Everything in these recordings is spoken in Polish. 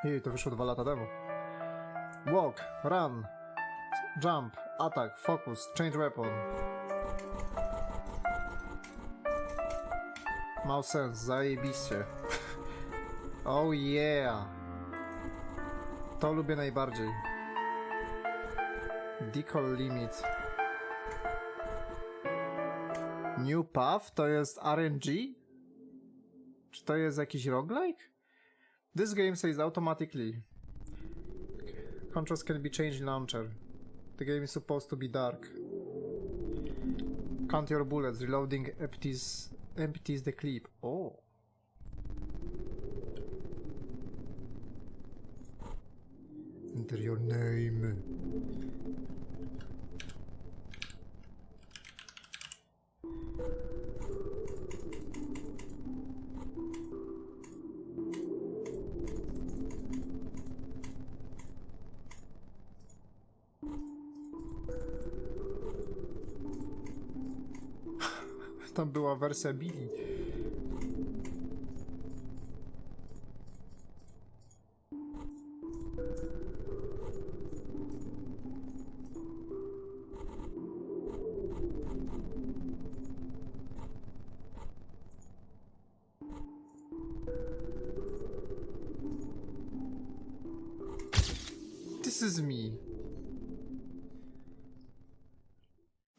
Jej, to wyszło 2 lata temu. Walk, run, jump, attack, focus, change weapon. Miał sens, zajebiście. Oh yeah. To lubię najbardziej. Decal limit. New path to jest RNG? Czy to jest jakiś roguelike? This game says automatically. Controls can be changed in launcher. The game is supposed to be dark. Count your bullets. Reloading empties the clip. Oh. Enter your name. Tam była wersja Billy. This is me.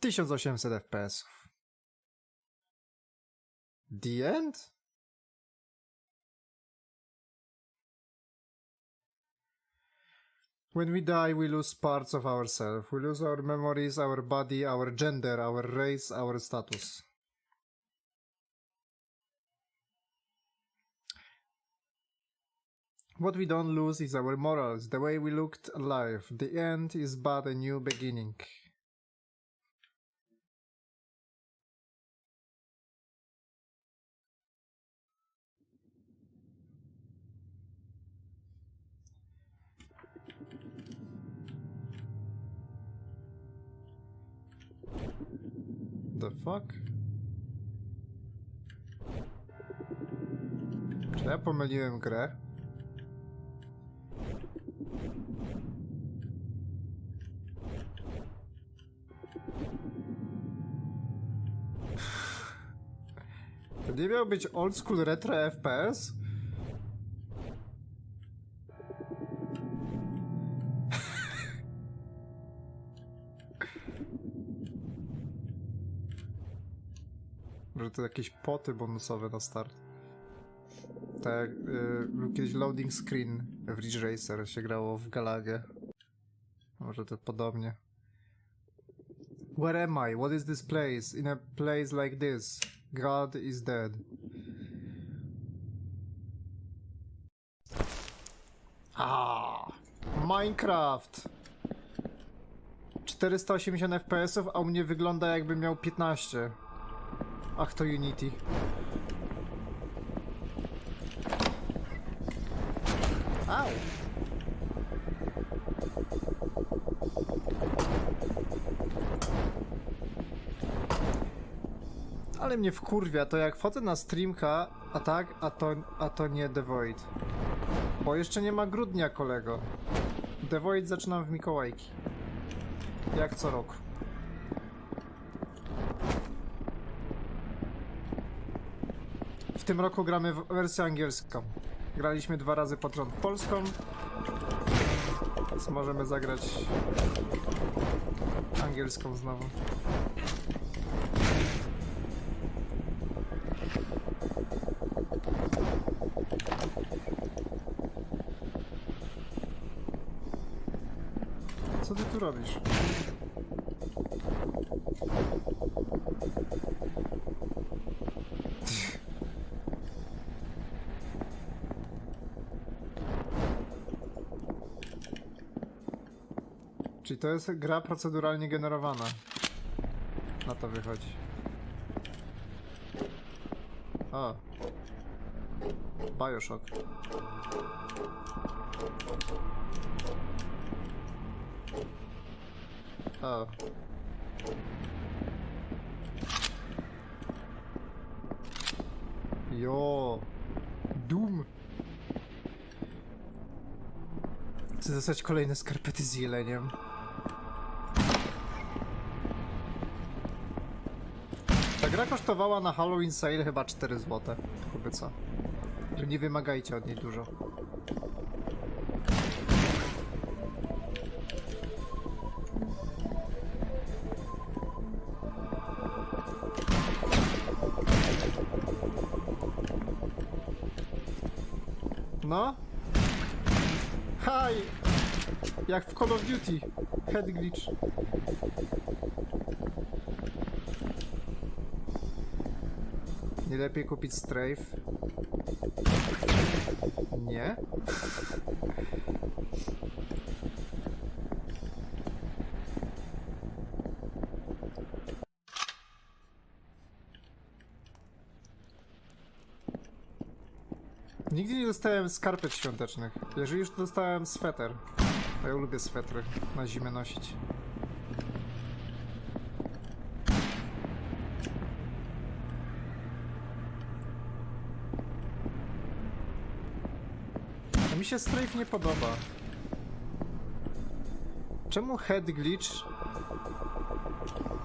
1800 FPS. The end? When we die, we lose parts of ourselves. We lose our memories, our body, our gender, our race, our status. What we don't lose is our morals, the way we looked alive. The end is but a new beginning. The fuck? Czy ja pomyliłem grę? To nie miał być old school retro FPS? Może to jakieś poty bonusowe na start. Tak jak był kiedyś loading screen w Ridge Racer się grało w Galagę. Może to podobnie. Where am I? What is this place? In a place like this. God is dead. Minecraft! 480 FPS, a u mnie wygląda jakby miał 15. Ach, to Unity. Au! Ale mnie wkurwia to, jak wchodzę na streamka, a tak, a to nie The Void. Bo jeszcze nie ma grudnia, kolego. The Void zaczynam w Mikołajki. Jak co rok. W tym roku gramy w wersję angielską. Graliśmy 2 razy pod rząd polską. Więc możemy zagrać angielską znowu. Co ty tu robisz? Czyli to jest gra proceduralnie generowana. Na to wychodzi. O. Bioshock. O. Jo. Doom. Chcę dostać kolejne skarpety z jeleniem. Ta gra kosztowała na Halloween Sale chyba 4 zł. Chyba co? Że nie wymagajcie od niej dużo. No? Haj! Jak w Call of Duty. Head glitch. Nie lepiej kupić strafe? Nie? Nigdy nie dostałem skarpet świątecznych. Jeżeli już to dostałem sweter. Bo ja lubię swetry na zimę nosić. A mi się strafe nie podoba. Czemu head glitch?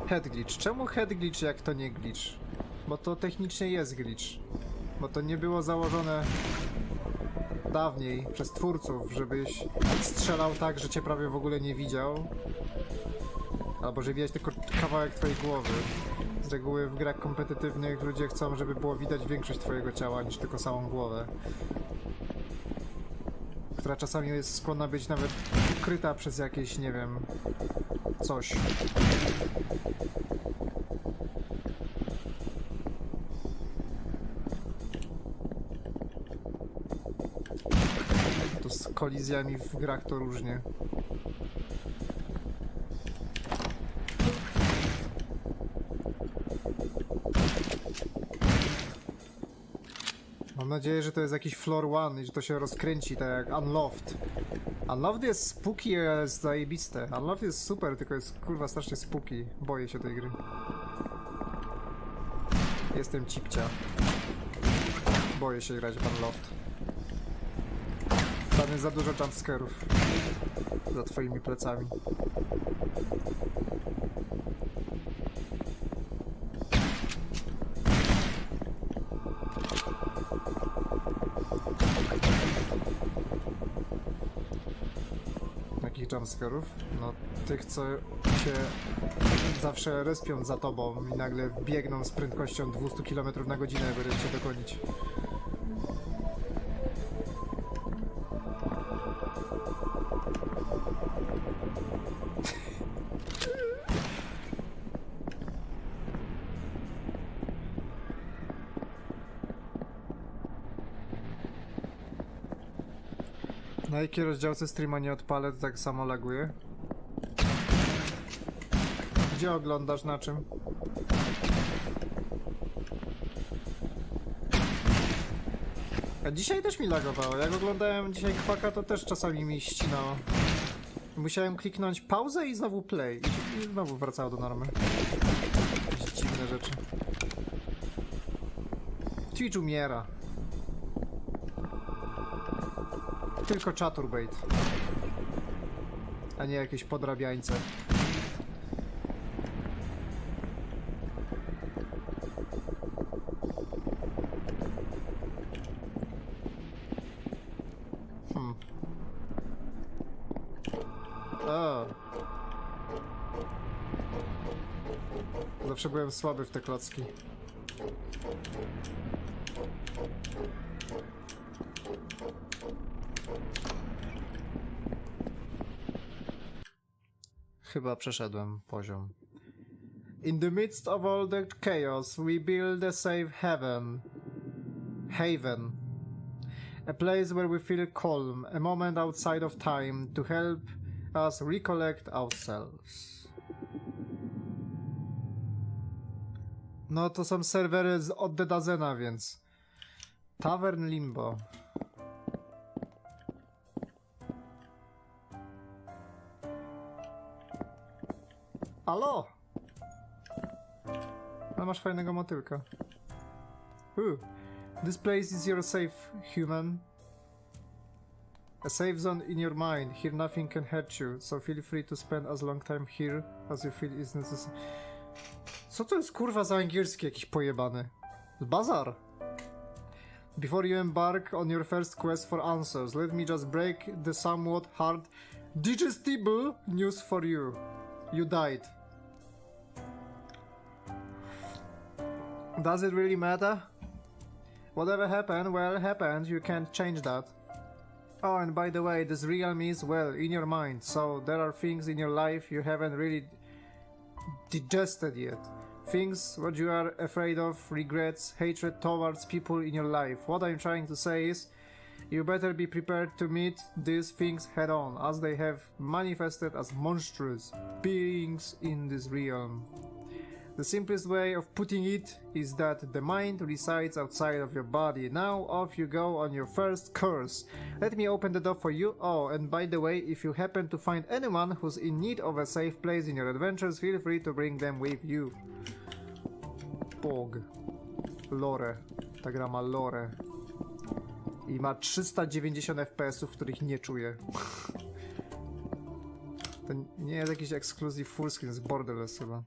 Head glitch. Czemu head glitch jak to nie glitch? Bo to technicznie jest glitch. Bo to nie było założone dawniej przez twórców, żebyś strzelał tak, że cię prawie w ogóle nie widział. Albo że widać tylko kawałek twojej głowy. Z reguły w grach kompetytywnych ludzie chcą, żeby było widać większość twojego ciała niż tylko samą głowę. Która czasami jest skłonna być nawet ukryta przez jakieś, nie wiem, coś. To z kolizjami w grach to różnie. Mam nadzieję, że to jest jakiś floor one i że to się rozkręci tak jak Unloved. Unloved jest spooky, jest zajebiste. Unloved jest super, tylko jest kurwa strasznie spooky. Boję się tej gry. Jestem cipcia. Boję się grać w Unloved. Tam jest za dużo jumpscarów. Za twoimi plecami. Jakich jumpscarów? No tych, co się zawsze respią za tobą i nagle biegną z prędkością 200 km na godzinę, by cię dogonić. Na jakiej rozdziałce streama nie odpalę, to tak samo laguje? Gdzie oglądasz, na czym? A dzisiaj też mi lagowało. Jak oglądałem dzisiaj Kwaka, to też czasami mi ścinało. Musiałem kliknąć pauzę i znowu play. I znowu wracało do normy. Jakieś dziwne rzeczy. Twitch umiera. Tylko chaturbait. A nie jakieś podrabiańce. O. Zawsze byłem słaby w te klocki. Chyba przeszedłem poziom. In the midst of all the chaos, we build a safe haven. A place where we feel calm, a moment outside of time to help us recollect ourselves. No to są serwery od Dedazena, więc... Tavern Limbo. Alo! No masz fajnego motylka. This place is your safe, human. A safe zone in your mind. Here nothing can hurt you, so feel free to spend as long time here as you feel is necessary. Co to jest kurwa za angielski jakiś pojebany? Bazar! Before you embark on your first quest for answers, let me just break the somewhat hard digestible news for you. You died. Does it really matter? Whatever happened, well, happened. You can't change that. Oh, and by the way, this realm is, well, in your mind, so there are things in your life you haven't really digested yet. Things what you are afraid of, regrets, hatred towards people in your life. What I'm trying to say is, you better be prepared to meet these things head on, as they have manifested as monstrous beings in this realm. The simplest way of putting it is that the mind resides outside of your body. Now off you go on your first course. Let me open the door for you. Oh, and by the way, if you happen to find anyone who's in need of a safe place in your adventures, feel free to bring them with you. Pog. Lore. Ta gra ma lore. I ma 390 FPS-ów, których nie czuję. To nie jest jakiś ekskluzyw fullscreen z Borderless chyba.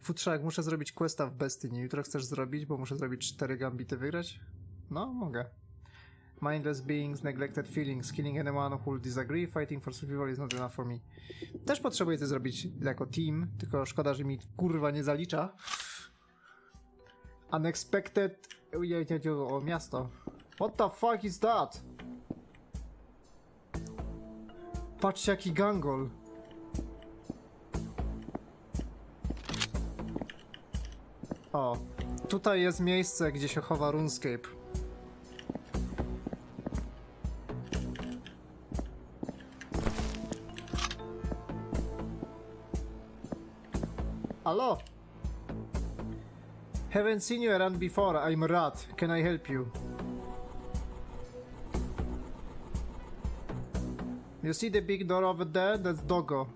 Futrzak, muszę zrobić questa w Destiny. Jutro chcesz zrobić, bo muszę zrobić 4 gambity wygrać? No, mogę. Mindless beings, neglected feelings, killing anyone who will disagree, fighting for survival is not enough for me. Też potrzebuję to zrobić jako team, tylko szkoda, że mi kurwa nie zalicza. Unexpected... O, miasto. What the fuck is that? Patrzcie jaki gangol. O, tutaj jest miejsce, gdzie się chowa RuneScape. Hello? Haven't seen you around before. I'm Rat. Can I help you? You see the big door over there? That's Doggo.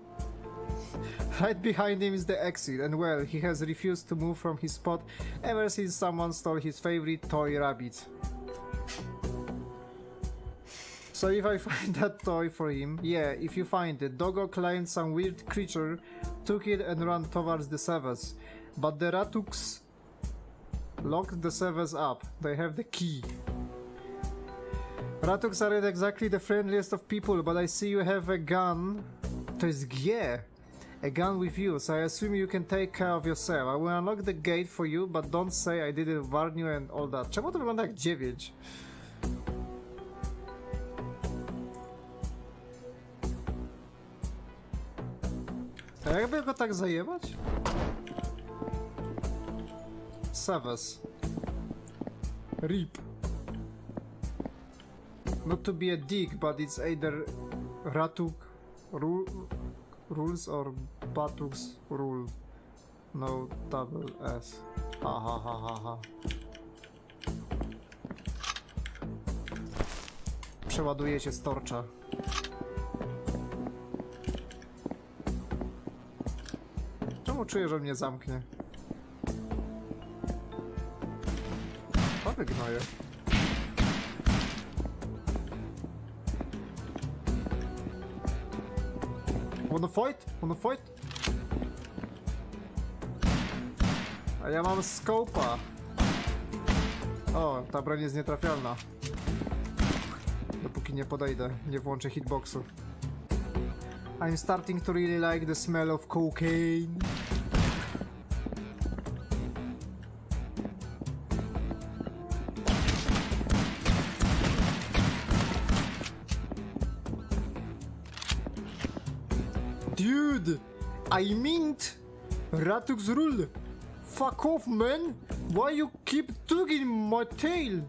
Right behind him is the exit, and well, he has refused to move from his spot ever since someone stole his favorite toy rabbit. So if I find that toy for him, yeah, if you find it, Doggo climbed some weird creature, took it and ran towards the Savas. But the Ratuks locked the Savas up. They have the key. Ratuks aren't exactly the friendliest of people, but I see you have a gun. To jest G. A gun with you, so I assume you can take care of yourself. I will unlock the gate for you, but don't say I didn't warn you and all that. Czemu to wygląda jak 9? A jakby go tak zajebać? Savas. RIP. Not to be a dick, but it's either Ratuk rules or Batuks rule. No double S. Ha ha ha ha ha. Przeładuję się z torcza. Czemu czuję, że mnie zamknie? O, wygnoję. Wanna fight? Wanna fight? A ja mam scope'a. O, ta broń jest nietrafialna. Dopóki nie podejdę, nie włączę hitboxu. I'm starting to really like the smell of cocaine. Dude, I meant Ratuk's rule. Fuck off, man. Why you keep tugging my tail?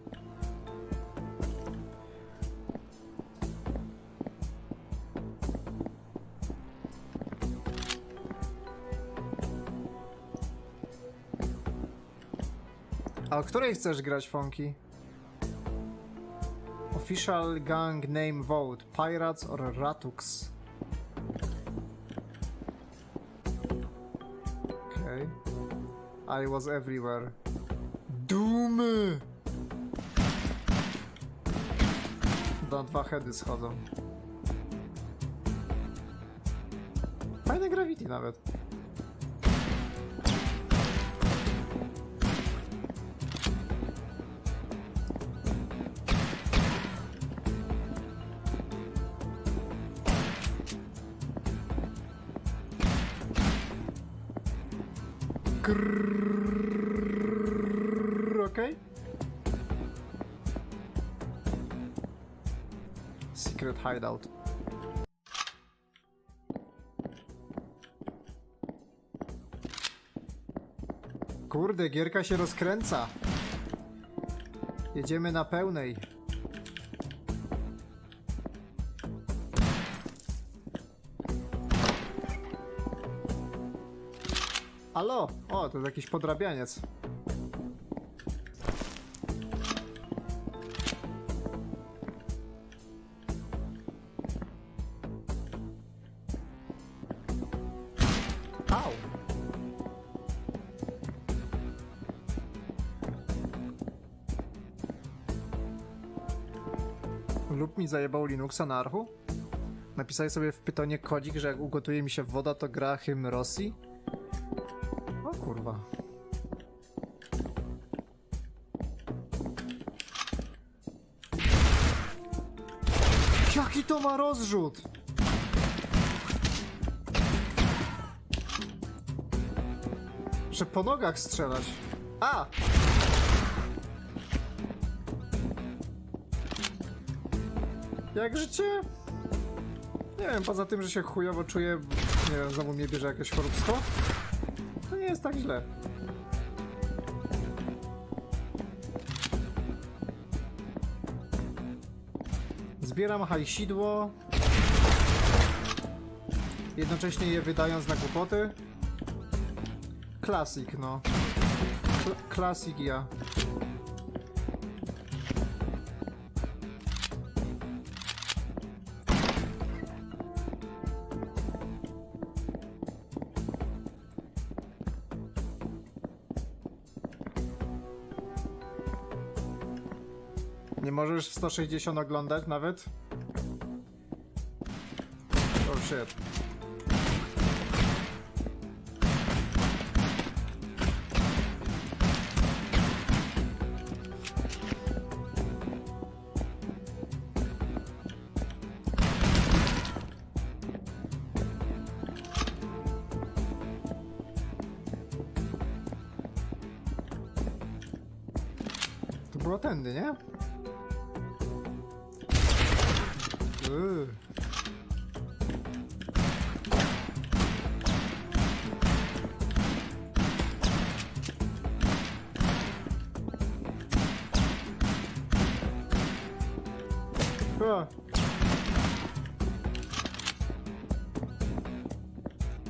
A o której chcesz grać, Funky? Official gang name vote. Pirates or Ratuks? Okay. I was everywhere. Doom! Na 2 heady schodzą. Fajne gravity nawet. Okej. Secret hideout. Kurde, gierka się rozkręca. Jedziemy na pełnej. Halo? O, to jest jakiś podrabianiec. Au! Lub mi zajebał Linuxa na archu? Napisałeś sobie w pytonie kodzik, że jak ugotuje mi się woda, to gra hymn Rosji? O kurwa. Jaki to ma rozrzut? Że po nogach strzelać. A! Jak życie? Nie wiem, poza tym, że się chujowo czuję, nie wiem, znowu mnie bierze jakieś choróbstwo. To nie jest tak źle. Zbieram hajsidło, jednocześnie je wydając na głupoty. Klasik, no. Klasik ja. Nie możesz w 160 oglądać nawet? Oh shit. To było tędy, nie?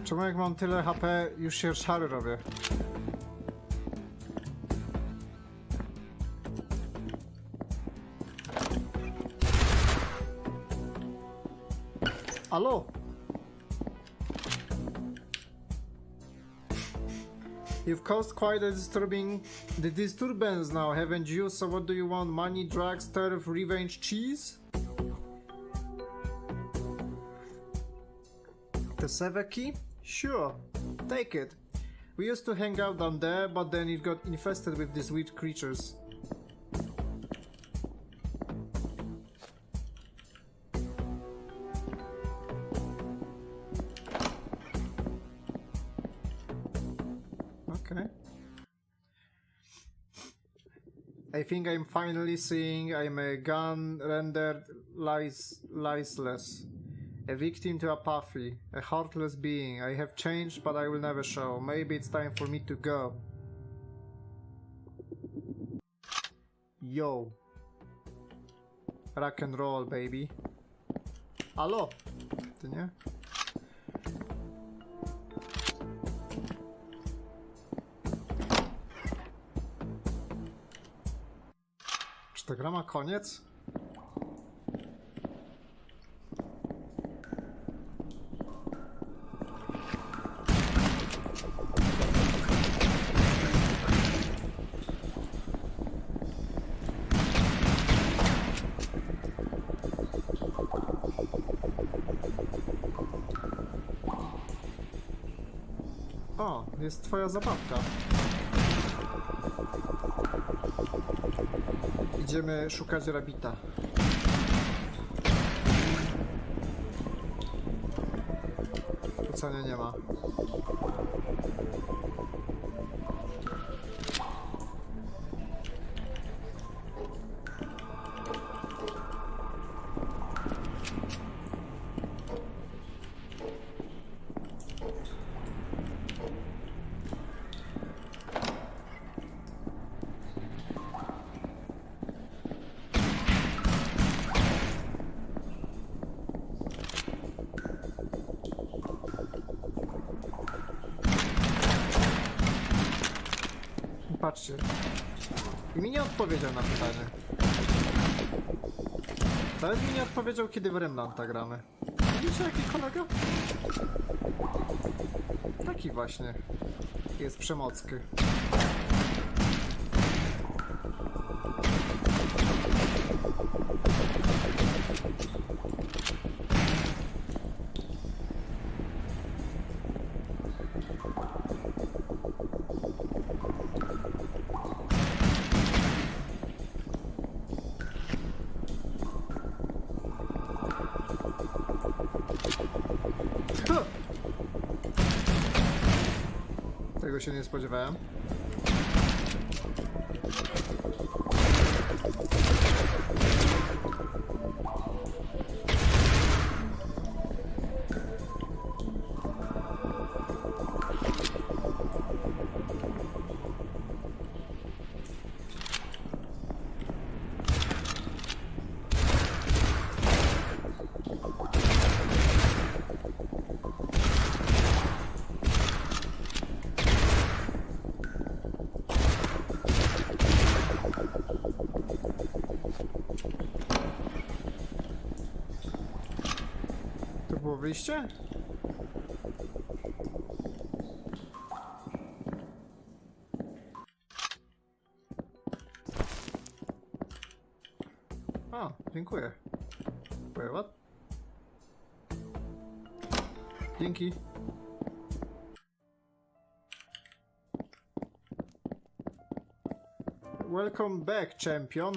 Czemu jak mam tyle HP, już się szary robię? Allo? You've caused quite a disturbance now, haven't you? So what do you want? Money, drugs, turf, revenge, cheese? The Sever key? Sure, take it. We used to hang out down there, but then it got infested with these weird creatures. Okay. I think I'm finally seeing I'm a gun rendered liceless. A victim to apathy, a heartless being. I have changed, but I will never show. Maybe it's time for me to go. Yo. Rock and roll, baby. Halo? Ty nie? Czy ta gra ma koniec? O, jest twoja zabawka. Idziemy szukać rabita. Wcale nie ma. Patrzcie. I mi nie odpowiedział na pytanie. Nawet mi nie odpowiedział, kiedy w Remnanta gramy. Widzicie, jaki kolega? Taki właśnie. Jest przemocki. Tego się nie spodziewałem. To było wyjście? A, dziękuję. Wait, what? Dzięki. Welcome back, champion.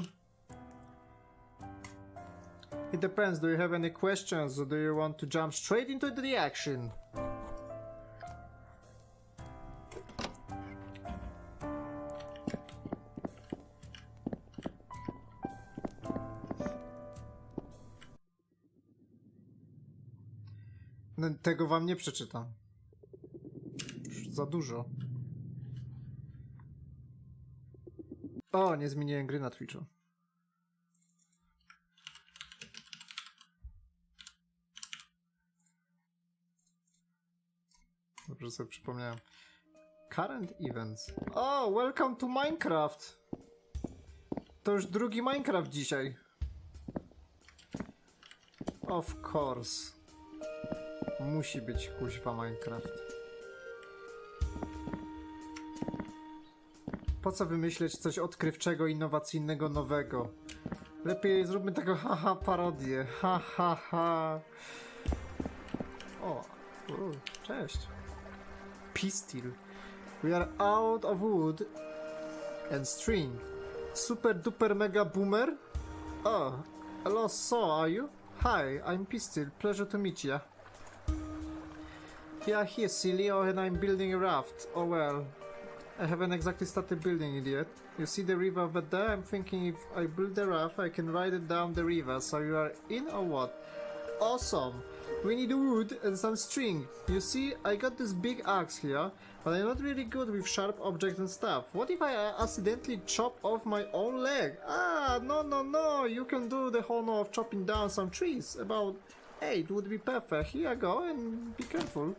It depends. Do you have any questions or do you want to jump straight into the action? No, tego wam nie przeczytam. Już za dużo. O, nie zmieniłem gry na Twitchu. Dobrze sobie przypomniałem. Current events. O, welcome to Minecraft. To już drugi Minecraft dzisiaj. Of course. Musi być kuźwa Minecraft. Po co wymyśleć coś odkrywczego, innowacyjnego, nowego? Lepiej zróbmy tego haha parodię. Ha ha ha. O, cześć. Pistol. We are out of wood and string. Super duper mega boomer? Oh, hello, so are you? Hi, I'm Pistol. Pleasure to meet ya. Yeah, here, silly. Oh, and I'm building a raft. Oh well. I haven't exactly started building it yet. You see the river over there? I'm thinking if I build the raft, I can ride it down the river. So you are in or what? Awesome! We need wood and some string. You see, I got this big axe here, but I'm not really good with sharp objects and stuff. What if I accidentally chop off my own leg? Ah, no, no, no! You can do the honor of chopping down some trees. About 8 would be perfect. Here I go, and be careful.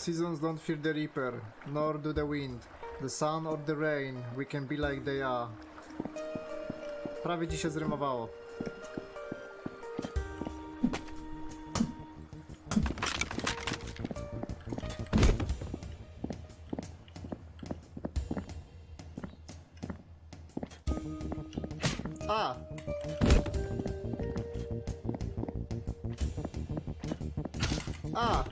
Seasons don't fear the reaper, nor do the wind, the sun or the rain. We can be like they are. Prawie ci się zrymowało. A! A!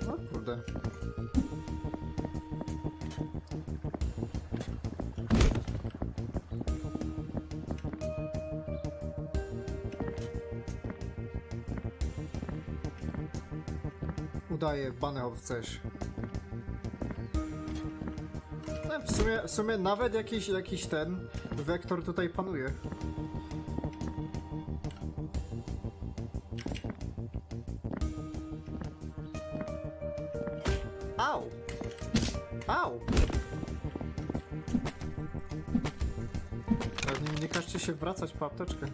O kurde. Udaje baneho w coś. No, w sumie nawet jakiś ten wektor tutaj panuje. Au! Au! Nie każcie się wracać po apteczkę.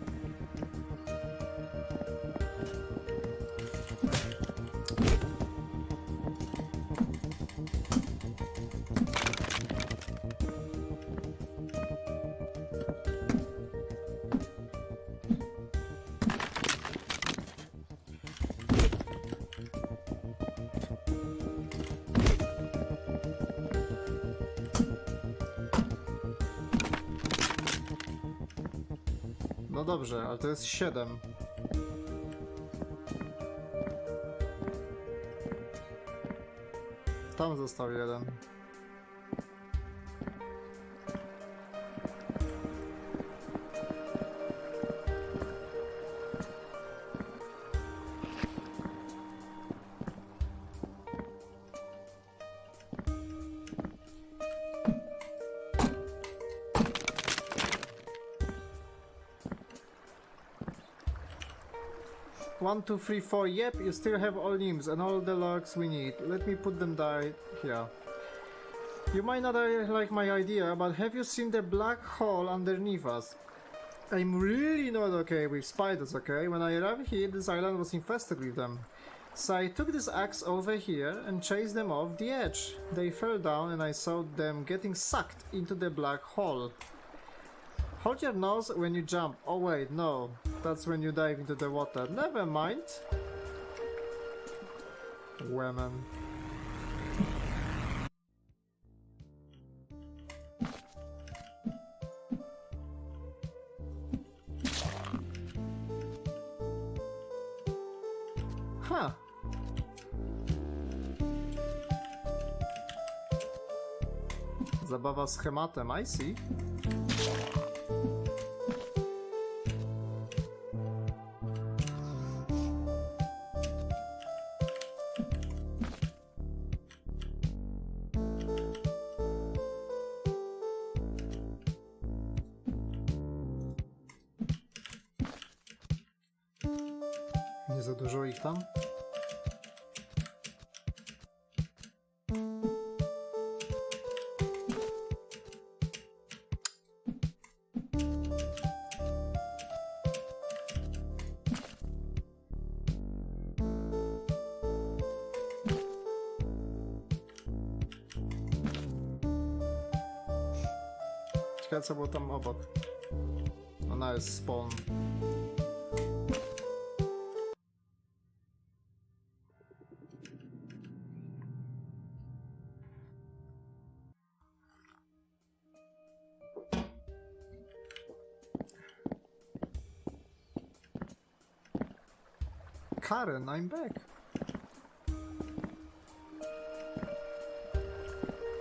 No dobrze, ale to jest 7. Tam został jeden. One, two, three, four. Yep, you still have all names and all the logs we need. Let me put them down here. You might not like my idea, but have you seen the black hole underneath us? I'm really not okay with spiders, okay? When I arrived here, this island was infested with them. So I took this axe over here and chased them off the edge. They fell down and I saw them getting sucked into the black hole. Hold your nose when you jump. Oh wait, no. That's when you dive into the water. Never mind. Women. Huh. Zabawa schematem, I see. Nie za dużo ich tam? Ciekawe co było tam obok. Ona jest spawn. Karen, I'm back.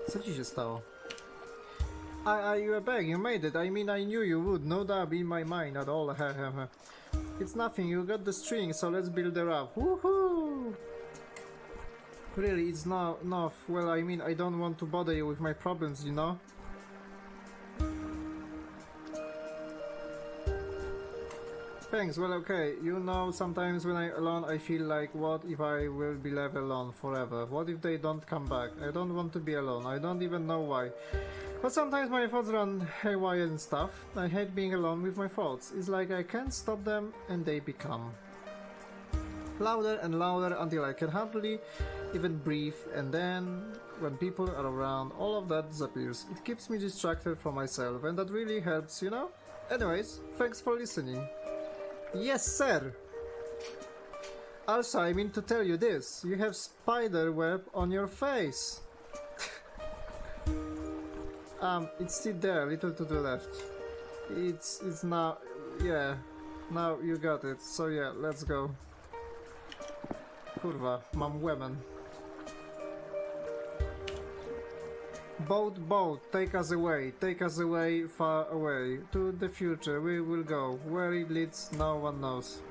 Co ci się stało? You are back, you made it. I mean, I knew you would. No doubt in my mind at all. It's nothing, you got the string, so let's build the raft. Woohoo! Really, it's not enough. Well, I mean, I don't want to bother you with my problems, you know? Thanks, well okay, you know, sometimes when I'm alone I feel like, what if I will be left alone forever? What if they don't come back? I don't want to be alone, I don't even know why. But sometimes my thoughts run haywire and stuff. I hate being alone with my thoughts. It's like I can't stop them and they become louder and louder until I can hardly even breathe, and then when people are around, all of that disappears. It keeps me distracted from myself, and that really helps, you know? Anyways, thanks for listening. Yes, sir! Also, I mean to tell you this, you have spider web on your face. It's still there, a little to the left. It's now, yeah, now you got it, so yeah, let's go. Kurwa, mam women. Boat, take us away, far away, to the future, we will go. Where it leads, no one knows.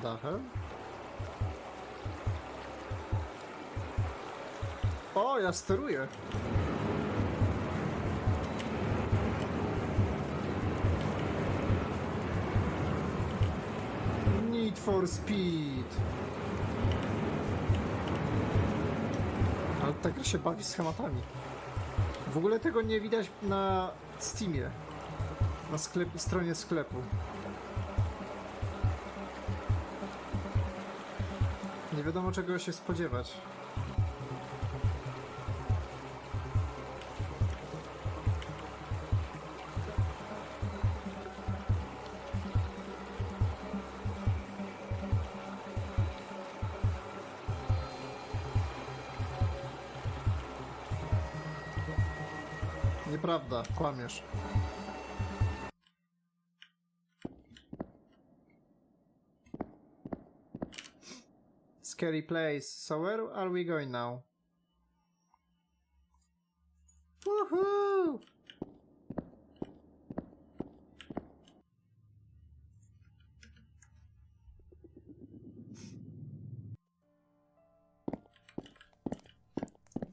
The hell? O, ja steruję. Need for Speed. Ale ta gra się bawi schematami. W ogóle tego nie widać na Steamie. Na stronie sklepu. Nie wiadomo czego się spodziewać. Nieprawda, kłamiesz. Scary place. So where are we going now? Woohoo!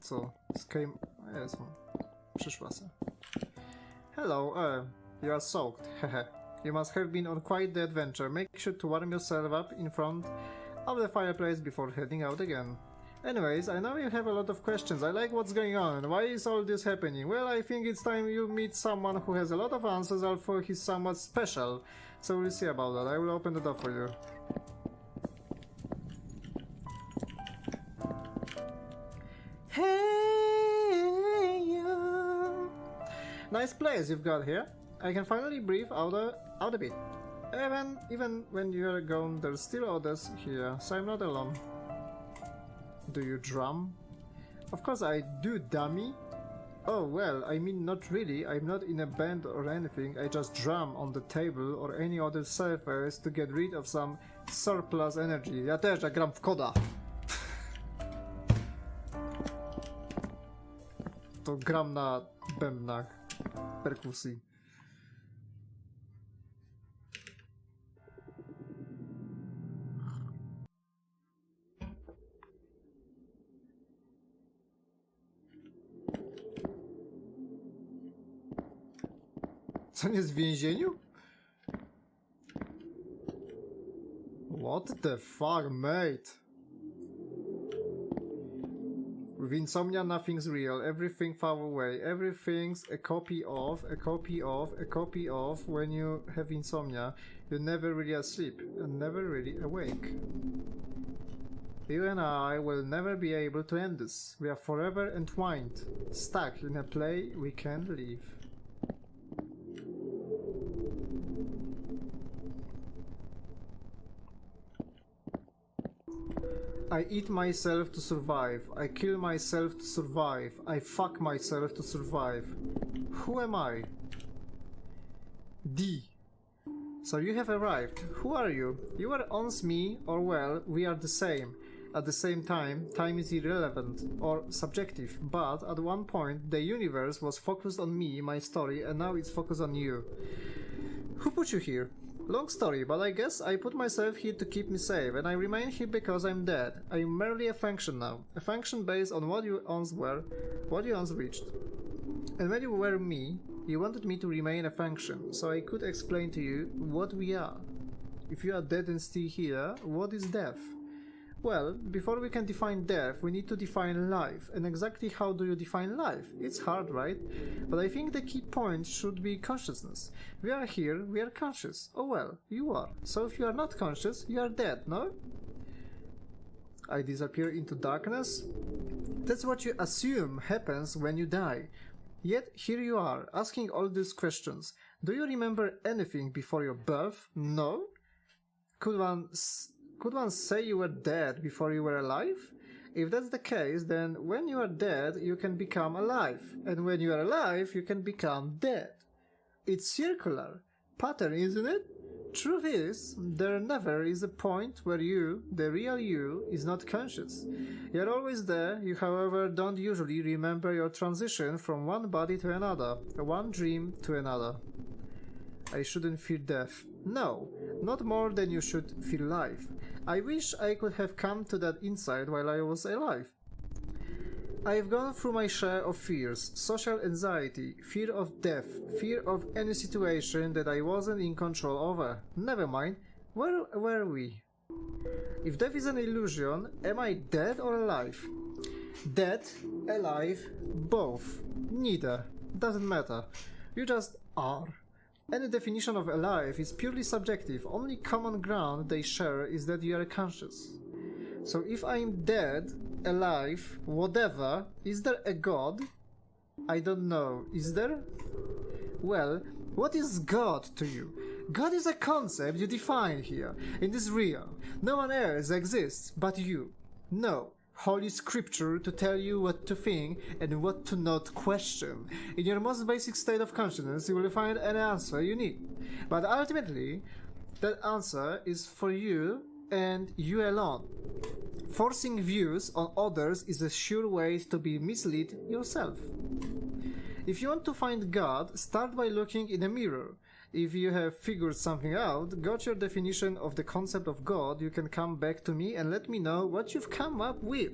Co? Scary... Jezu. Przyszła se. Hello, you are soaked. Hehe. You must have been on quite the adventure. Make sure to warm yourself up in front of the fireplace before heading out again. Anyways, I know you have a lot of questions. I like what's going on. Why is all this happening? Well, I think it's time you meet someone who has a lot of answers, although he's somewhat special. So we'll see about that. I will open the door for you. Hey, you. Nice place you've got here. I can finally breathe out a bit. Even when you're gone, there's still others here, so I'm not alone. Do you drum? Of course I do, dummy. Oh well, I mean not really, I'm not in a band or anything, I just drum on the table or any other surface to get rid of some surplus energy. Ja też, ja gram w koda. To gram na bębnach perkusji. Co, nie jest w więzieniu? What the fuck, mate? With insomnia, nothing's real. Everything far away. Everything's a copy of, a copy of, a copy of. When you have insomnia, you're never really asleep and never really awake. You and I will never be able to end this. We are forever entwined, stuck in a play we can't leave. I eat myself to survive. I kill myself to survive. I fuck myself to survive. Who am I? D. So you have arrived. Who are you? You are once me, or well, we are the same. At the same time, time is irrelevant, or subjective, but at one point the universe was focused on me, my story, and now it's focused on you. Who put you here? Long story, but I guess I put myself here to keep me safe, and I remain here because I'm dead. I'm merely a function now. A function based on what you once were, what you once reached. And when you were me, you wanted me to remain a function, so I could explain to you what we are. If you are dead and still here, what is death? Well, before we can define death, we need to define life. And exactly how do you define life? It's hard, right? But I think the key point should be consciousness. We are here, we are conscious. Oh well, you are. So if you are not conscious, you are dead, no? I disappear into darkness? That's what you assume happens when you die. Yet here you are, asking all these questions. Do you remember anything before your birth? No? Could one say you were dead before you were alive? If that's the case, then when you are dead, you can become alive. And when you are alive, you can become dead. It's circular. Pattern, isn't it? Truth is, there never is a point where you, the real you, is not conscious. You're always there, you however don't usually remember your transition from one body to another, one dream to another. I shouldn't fear death. No, not more than you should feel life. I wish I could have come to that insight while I was alive. I've gone through my share of fears, social anxiety, fear of death, fear of any situation that I wasn't in control over. Never mind, where were we? If death is an illusion, am I dead or alive? Dead, alive, both. Neither. Doesn't matter. You just are. Any definition of alive is purely subjective. Only common ground they share is that you are conscious. So if I'm dead, alive, whatever, is there a God? I don't know. Is there? Well, what is God to you? God is a concept you define here, in this realm. No one else exists but you. No. Holy scripture to tell you what to think and what to not question. In your most basic state of consciousness, you will find any answer you need. But ultimately, that answer is for you and you alone. Forcing views on others is a sure way to be misled yourself. If you want to find God, start by looking in a mirror. If you have figured something out, got your definition of the concept of God, you can come back to me and let me know what you've come up with.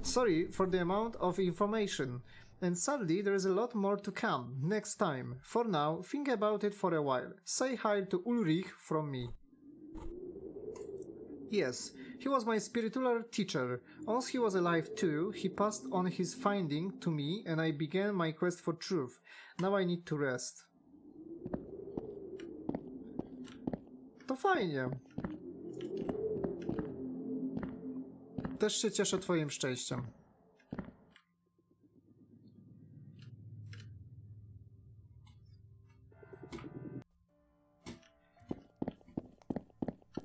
Sorry for the amount of information, and sadly there is a lot more to come next time. For now, think about it for a while. Say hi to Ulrich from me. Yes, he was my spiritual teacher. Once he was alive too, he passed on his finding to me and I began my quest for truth. Now I need to rest. To fajnie. Też się cieszę twoim szczęściem.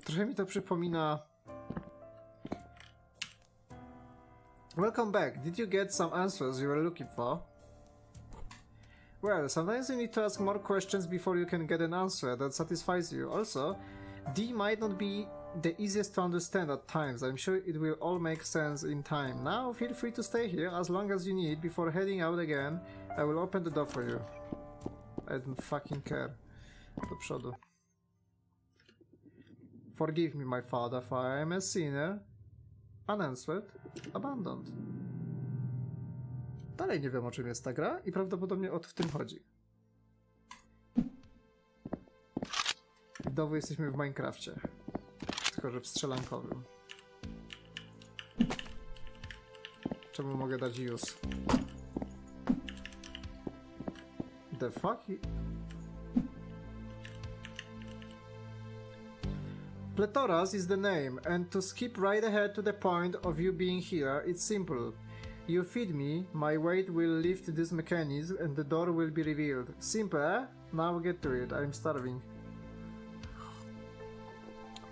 Trochę mi to przypomina... Welcome back. Did you get some answers you were looking for? Well, sometimes you need to ask more questions before you can get an answer that satisfies you. Also, D might not be the easiest to understand at times. I'm sure it will all make sense in time. Now, feel free to stay here as long as you need before heading out again. I will open the door for you. I don't fucking care. Do przodu. Forgive me, my father, for I am a sinner. Unanswered. Abandoned. Dalej nie wiem, o czym jest ta gra i prawdopodobnie w tym chodzi. Znowu jesteśmy w Minecrafcie. Tylko że w strzelankowym. Czemu mogę dać use? The fuck? Pletoras is the name, and to skip right ahead to the point of you being here, it's simple. You feed me, my weight will lift this mechanism and the door will be revealed. Simple, eh? Now get to it, I'm starving.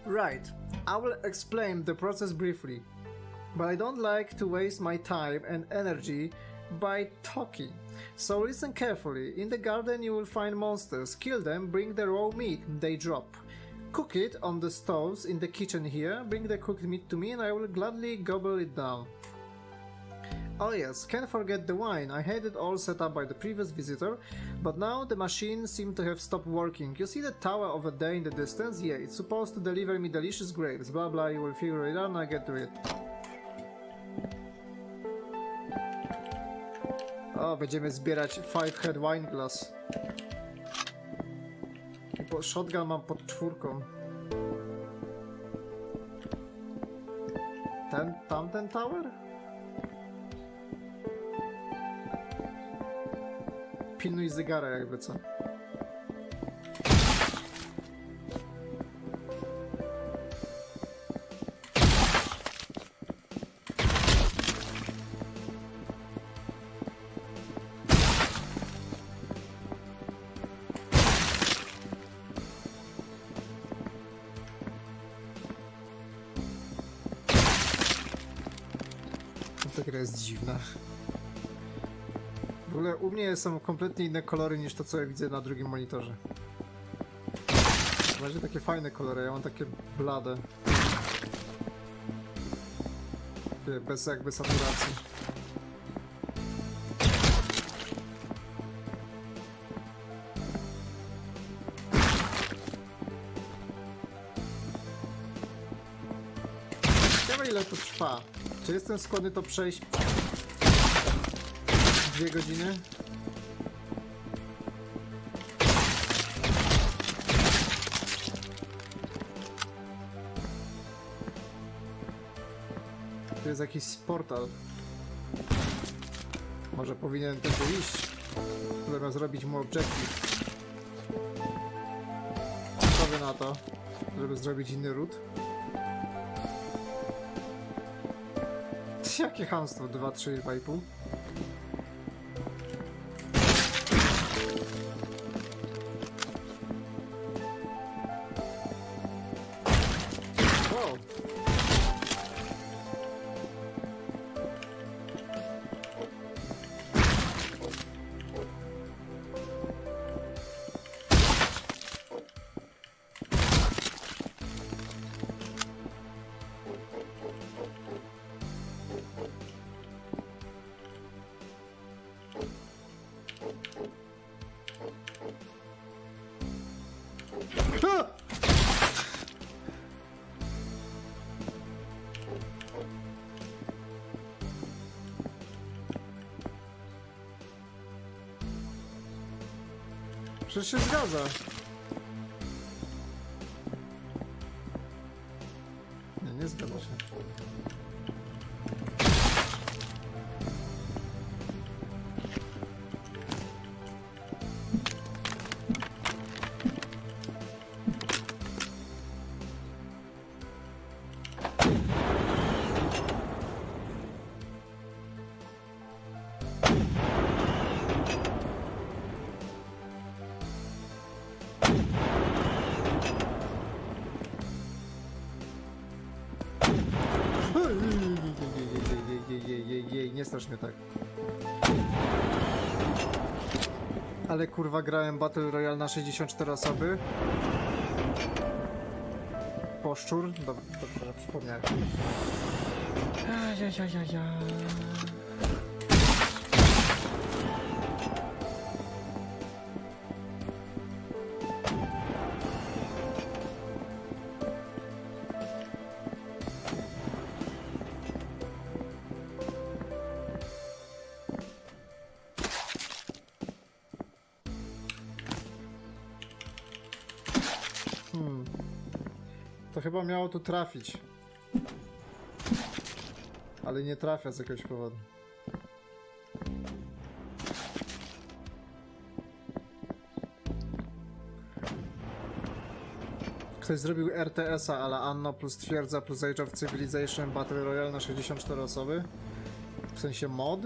Right, I will explain the process briefly, but I don't like to waste my time and energy by talking. So listen carefully. In the garden you will find monsters. Kill them, bring the raw meat they drop. Cook it on the stoves in the kitchen here. Bring the cooked meat to me and I will gladly gobble it down. Oh yes, can't forget the wine. I had it all set up by the previous visitor, but now the machine seemed to have stopped working. You see the tower of a day in the distance? Yeah, it's supposed to deliver me delicious grapes. Blah blah, you will figure it out and I get to it. O, będziemy zbierać 5-head wine glass. Bo shotgun mam pod 4. Tamten tower? Pilnuj zegara jakby co. Ta gra jest dziwna. W ogóle u mnie są kompletnie inne kolory niż to, co ja widzę na drugim monitorze. Macie takie fajne kolory, ja mam takie blade. Takie bez jakby saturacji. Ciekawe ile to trwa. Czy jestem skłonny to przejść 2 godziny? Tu jest jakiś portal. Może powinien tędy iść, zamiast zrobić mu objective. Co wy na to, żeby zrobić inny ród? Jakie chamstwo? 2, 3, 2,5? Wow. Przecież się zgadza. Nie, nie zgadza się. Nie strasz mnie tak. Ale kurwa grałem Battle Royale na 64 osoby. Poszczur? Dobrze, przypomniałem. To chyba miało tu trafić. Ale nie trafia z jakiegoś powodu. Ktoś zrobił RTS-a ala Anno plus Twierdza plus Age of Civilization Battle Royale na 64 osoby? W sensie mod?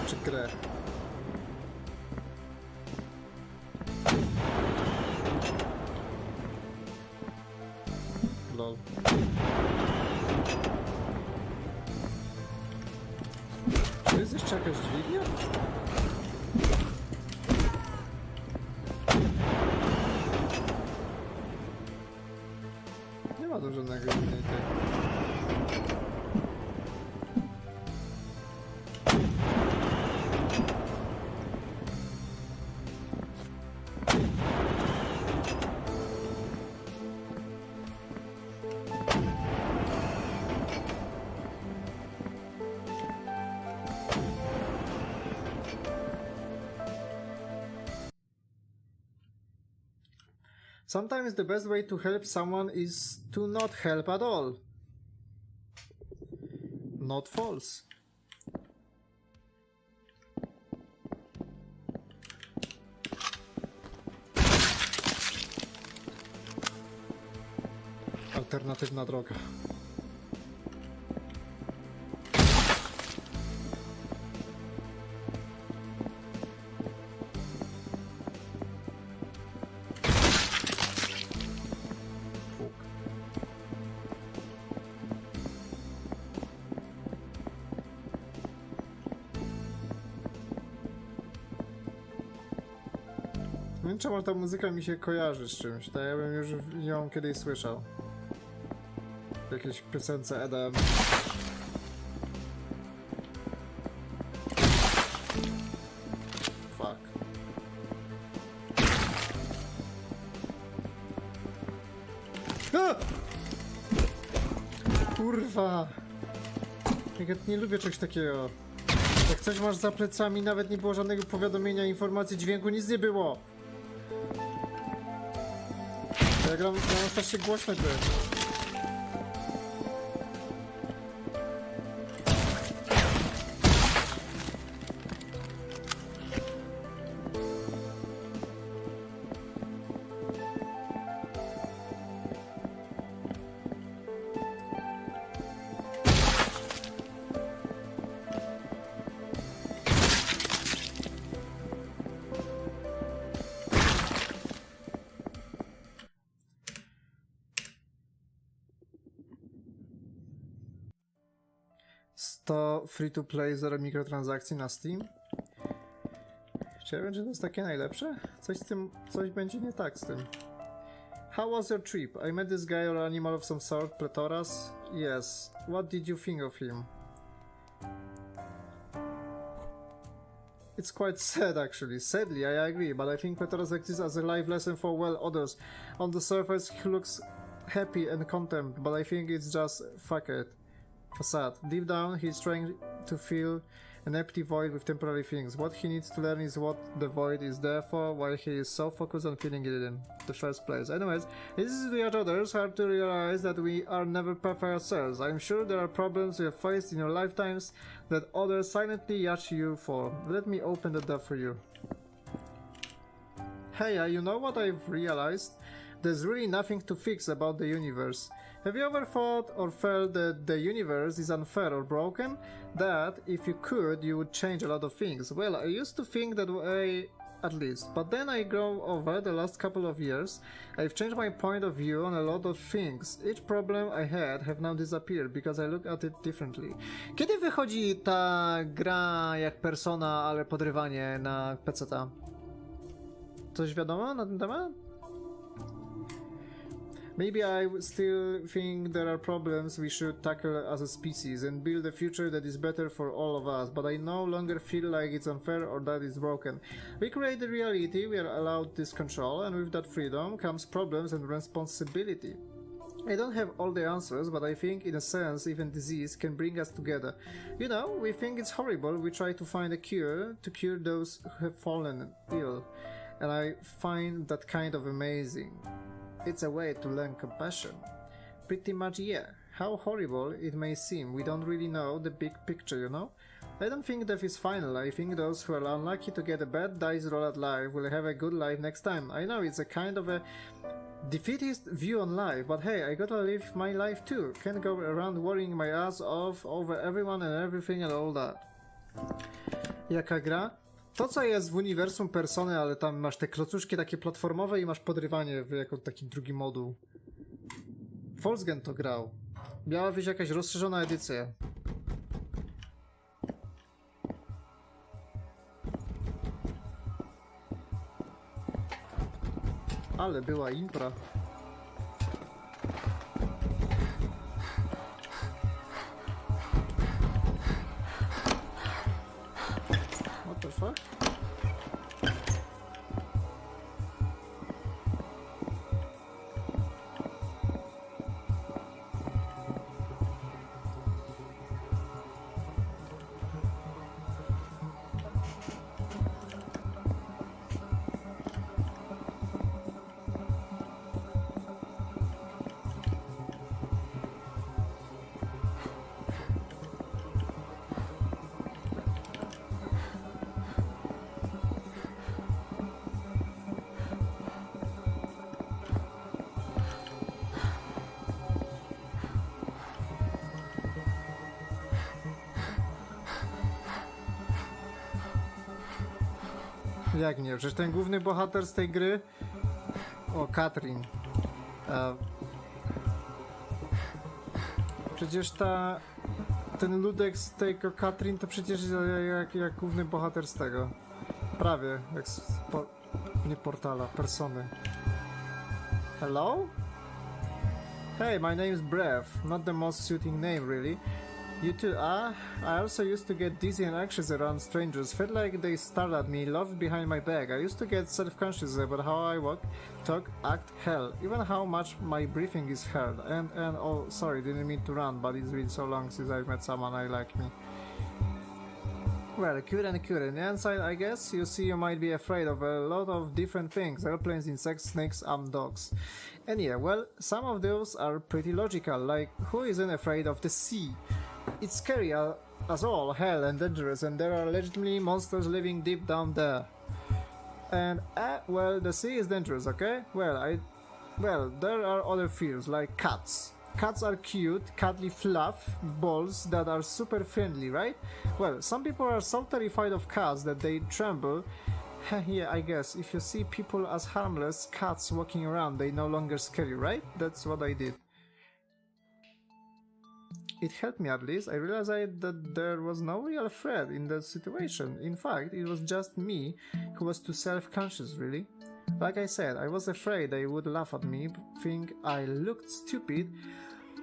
Czy grę? Lol. Czy jest jeszcze jakaś dźwignia? Nie ma tu żadnego innej tej. Sometimes the best way to help someone is to not help at all. Not false. Alternatywna droga. Nie wiem, czemu ta muzyka mi się kojarzy z czymś, tak jakbym już ją kiedyś słyszał. W jakiejś piosence EDM. Fuck. A! Kurwa! Ja nie lubię czegoś takiego. Jak coś masz za plecami, nawet nie było żadnego powiadomienia, informacji, dźwięku, nic nie było. Ja gram strasznie głośno gry. To free to play, 0 mikrotransakcji na Steam. Czy ja wiem, czy to jest takie najlepsze? Coś będzie nie tak z tym. How was your trip? I met this guy or animal of some sort, Pletoras? Yes. What did you think of him? It's quite sad actually. Sadly, I agree, but I think Pletoras exists as a life lesson for well others. On the surface he looks happy and content, but I think it's just fuck it. Facade. Deep down, he's trying to fill an empty void with temporary things. What he needs to learn is what the void is there for, while he is so focused on filling it in the first place. Anyways, this is weird others, hard to realize that we are never perfect ourselves. I'm sure there are problems you have faced in your lifetimes that others silently judge you for. Let me open the door for you. Hey, you know what I've realized? There's really nothing to fix about the universe. Have you ever thought or felt that the universe is unfair or broken? That, if you could, you would change a lot of things. Well, I used to think that way, at least. But then I grew over the last couple of years. I've changed my point of view on a lot of things. Each problem I had have now disappeared because I look at it differently. Kiedy wychodzi ta gra jak Persona, ale podrywanie na PC-ta? Coś wiadomo na ten temat? Maybe I still think there are problems we should tackle as a species and build a future that is better for all of us, but I no longer feel like it's unfair or that it's broken. We create the reality, we are allowed this control, and with that freedom comes problems and responsibility. I don't have all the answers, but I think in a sense even disease can bring us together. You know, we think it's horrible, we try to find a cure to cure those who have fallen ill, and I find that kind of amazing. It's a way to learn compassion. Pretty much, yeah. How horrible it may seem, we don't really know the big picture, you know? I don't think death is final. I think those who are unlucky to get a bad dice roll at life will have a good life next time. I know it's a kind of a defeatist view on life, but hey, I gotta live my life too. Can't go around worrying my ass off over everyone and everything and all that. Jaka gra? To, co jest w uniwersum Persony, ale tam masz te klocuszki takie platformowe i masz podrywanie jako taki drugi moduł. Volksgen to grał. Miała być jakaś rozszerzona edycja. Ale była impra. What the fuck? Jak nie? Przecież ten główny bohater z tej gry... O, Katrin. Przecież ten ludek z tego Katrin to przecież jak główny bohater z tego. Prawie, jak z... nie portala, persony. Hello? Hey, my name's Breath. Not the most suiting name, really. You too, I also used to get dizzy and anxious around strangers. Felt like they stared at me, laughed behind my back. I used to get self-conscious about how I walk, talk, act, hell. Even how much my breathing is heard. And oh, sorry, didn't mean to run, but it's been so long since I've met someone I like me. Well, cute and cute. On the inside, I guess, you see you might be afraid of a lot of different things. Airplanes, insects, snakes, dogs. And yeah, well, some of those are pretty logical, like, who isn't afraid of the sea? It's scary as all hell and dangerous, and there are legitimately monsters living deep down there. And, well, the sea is dangerous, okay? Well, there are other fears, like cats. Cats are cute, cuddly fluff balls that are super friendly, right? Well, some people are so terrified of cats that they tremble. Yeah, I guess, if you see people as harmless cats walking around, they no longer scare you, right? That's what I did. It helped me at least. I realized that there was no real threat in that situation. In fact, it was just me who was too self-conscious, really. Like I said, I was afraid they would laugh at me, think I looked stupid,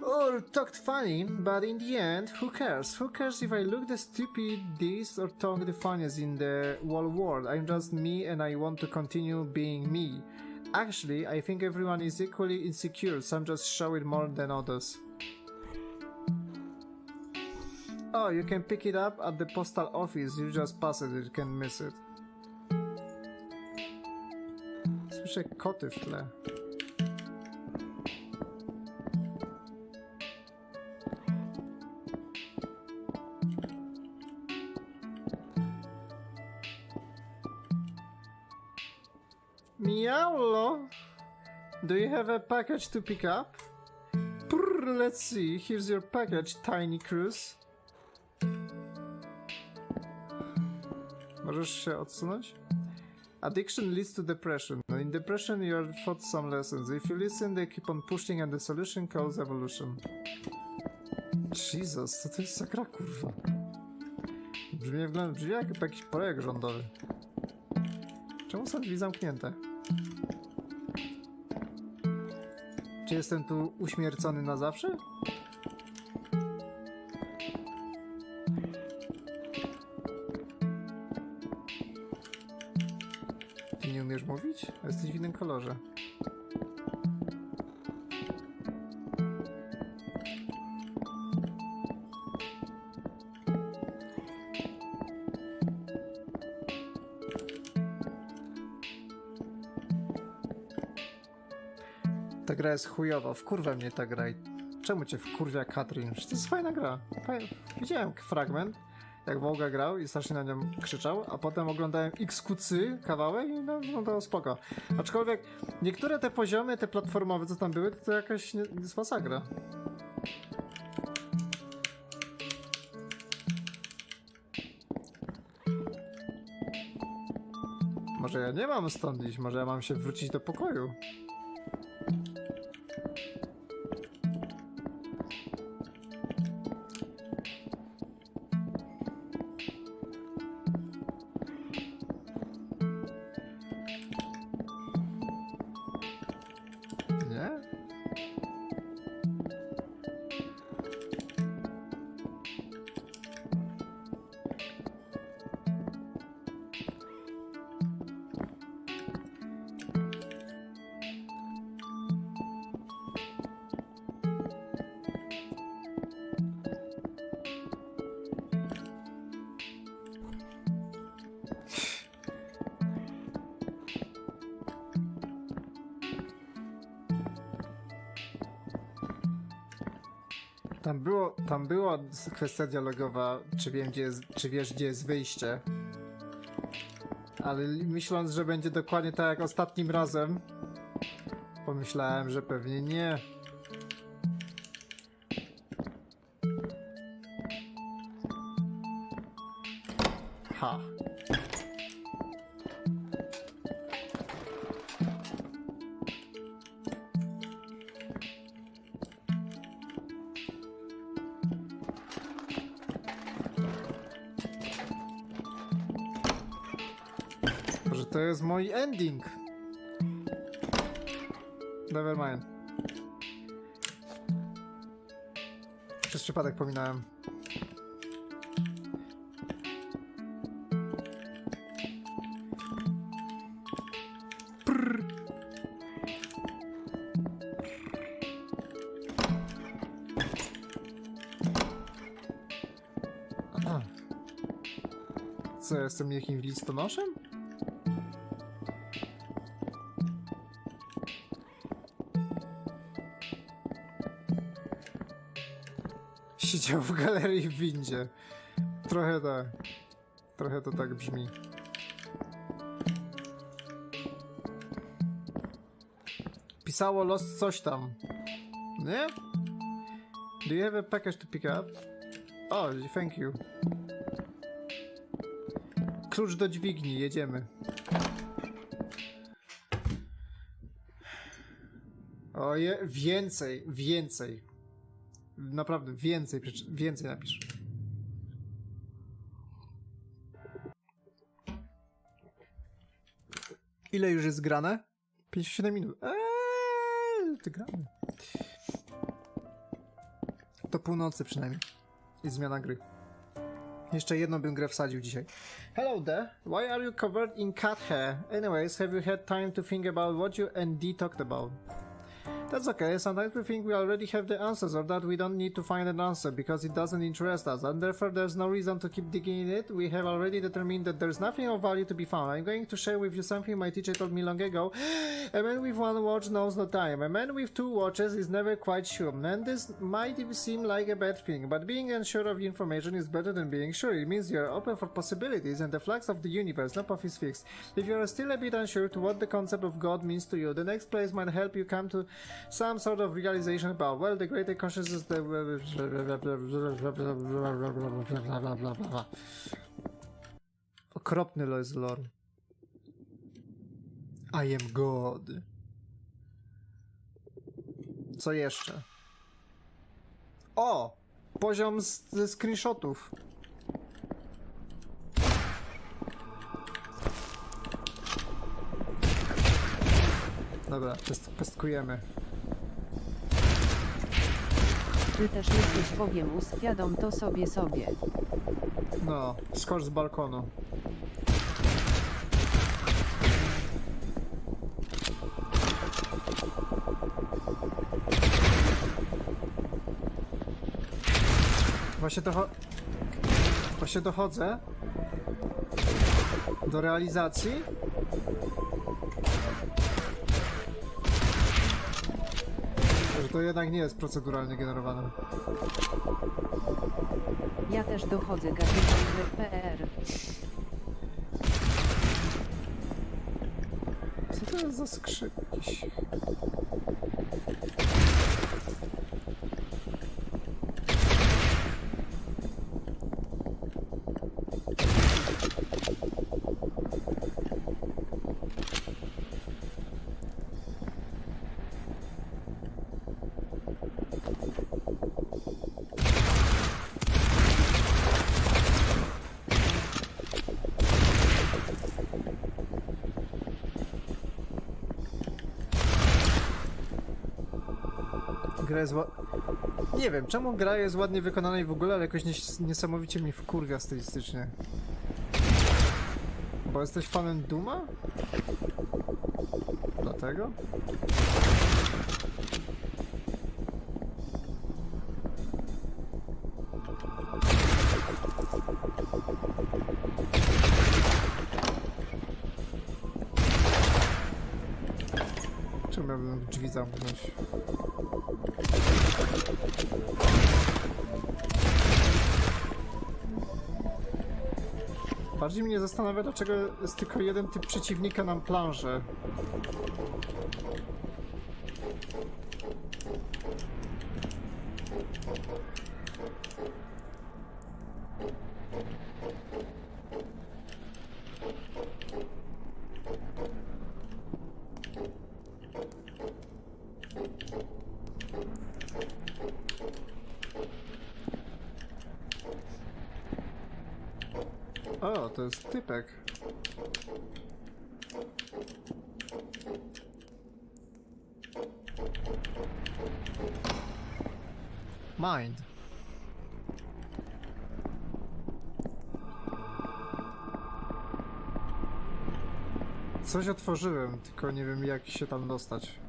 or talked funny, but in the end, who cares? Who cares if I look the stupidest or talk the funniest in the whole world? I'm just me and I want to continue being me. Actually, I think everyone is equally insecure, some just show it more than others. Oh, you can pick it up at the postal office, you just pass it, you can miss it. Słyszę koty w tle. Miaulo! Do you have a package to pick up? Brr, let's see, here's your package, Tiny Cruise. Możesz się odsunąć? Addiction leads to depression. In depression you are taught some lessons. If you listen, they keep on pushing and the solution calls evolution. Jesus, co to jest za gra, kurwa? Brzmi jak jakiś projekt rządowy. Czemu są drzwi zamknięte? Czy jestem tu uśmiercony na zawsze? Ty nie umiesz mówić? Jesteś w innym kolorze. Ta gra jest chujowa, wkurwia mnie ta gra. Czemu cię wkurwia Katrin? To jest fajna gra. Widziałem fragment, jak Wołga grał i strasznie na nią krzyczał, a potem oglądałem XQC kawałek i no to spoko. Aczkolwiek niektóre te poziomy, te platformowe, co tam były, to jakaś jest masakra. Może ja nie mam stąd iść, może ja mam się wrócić do pokoju. Tam była kwestia dialogowa, czy wiesz, gdzie jest wyjście. Ale myśląc, że będzie dokładnie tak jak ostatnim razem, pomyślałem, że pewnie nie. Ha. to jest mój ending. Never mind. Przez przypadek pominąłem. Prrr. Aha. Co, jestem jakimś listonoszem? Siedział w galerii w windzie. Trochę tak. Trochę to tak brzmi. Pisało lost coś tam. Nie? Do you have a package to pick up? Oh, thank you. Klucz do dźwigni, jedziemy. Oje, więcej. Naprawdę, więcej napisz. Ile już jest grane? 57 minut. Ty gramy. Do północy przynajmniej. I zmiana gry. Jeszcze jedną bym grę wsadził dzisiaj. Hello there. Why are you covered in cat hair? Anyways, have you had time to think about what you and D talked about? That's okay, sometimes we think we already have the answers or that we don't need to find an answer because it doesn't interest us and therefore there's no reason to keep digging in it. We have already determined that there's nothing of value to be found. I'm going to share with you something my teacher told me long ago. A man with one watch knows no time. A man with two watches is never quite sure. And this might seem like a bad thing, but being unsure of information is better than being sure. It means you're open for possibilities and the flux of the universe. No path is fixed. If you're still a bit unsure to what the concept of God means to you, the next place might help you come to some sort of realization about, well, the greater consciousness, the... Okropny jest lore. I am God. Co jeszcze? O! Poziom ze screenshotów. Dobra, pestkujemy. Ty też jesteś Bogiem, uświadom to sobie. No, skocz z balkonu. Właśnie dochodzę do realizacji. Że to jednak nie jest proceduralnie generowane. Ja też dochodzę, gadżet.pr. Co to jest za skrzyp jakiś? Gra jest nie wiem, czemu gra jest ładnie wykonana i w ogóle, ale jakoś niesamowicie mnie wkurwia stylistycznie. Bo jesteś fanem Duma? Dlatego? Czemu miałbym drzwi zamknąć? Bardziej mnie zastanawia, dlaczego jest tylko jeden typ przeciwnika na planży. O, to jest typek. Mind. Coś otworzyłem, tylko nie wiem jak się tam dostać.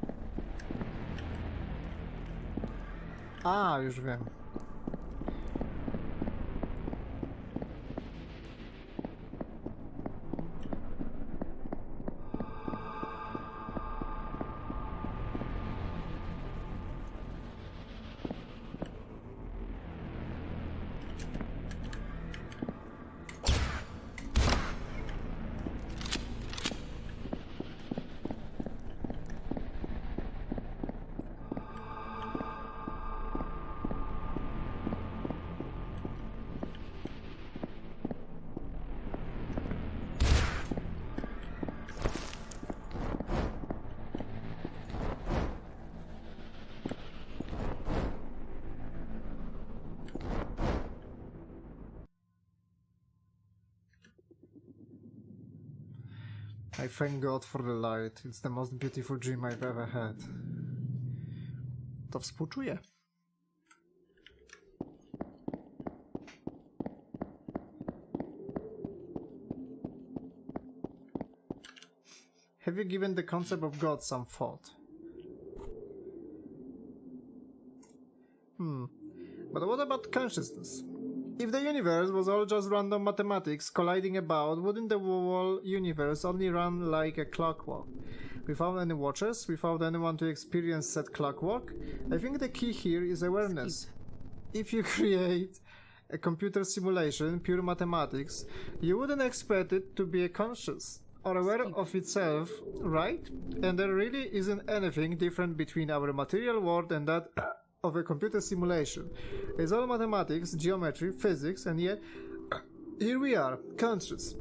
A, już wiem. I thank God for the light. It's the most beautiful dream I've ever had. To współczuję. Have you given the concept of God some thought? But what about consciousness? If the universe was all just random mathematics colliding about, wouldn't the whole universe only run like a clockwork? Without any watchers, without anyone to experience said clockwork? I think the key here is awareness. If you create a computer simulation, pure mathematics, you wouldn't expect it to be conscious or aware of itself, right? And there really isn't anything different between our material world and that of a computer simulation. It's all mathematics, geometry, physics, and yet here we are, conscious.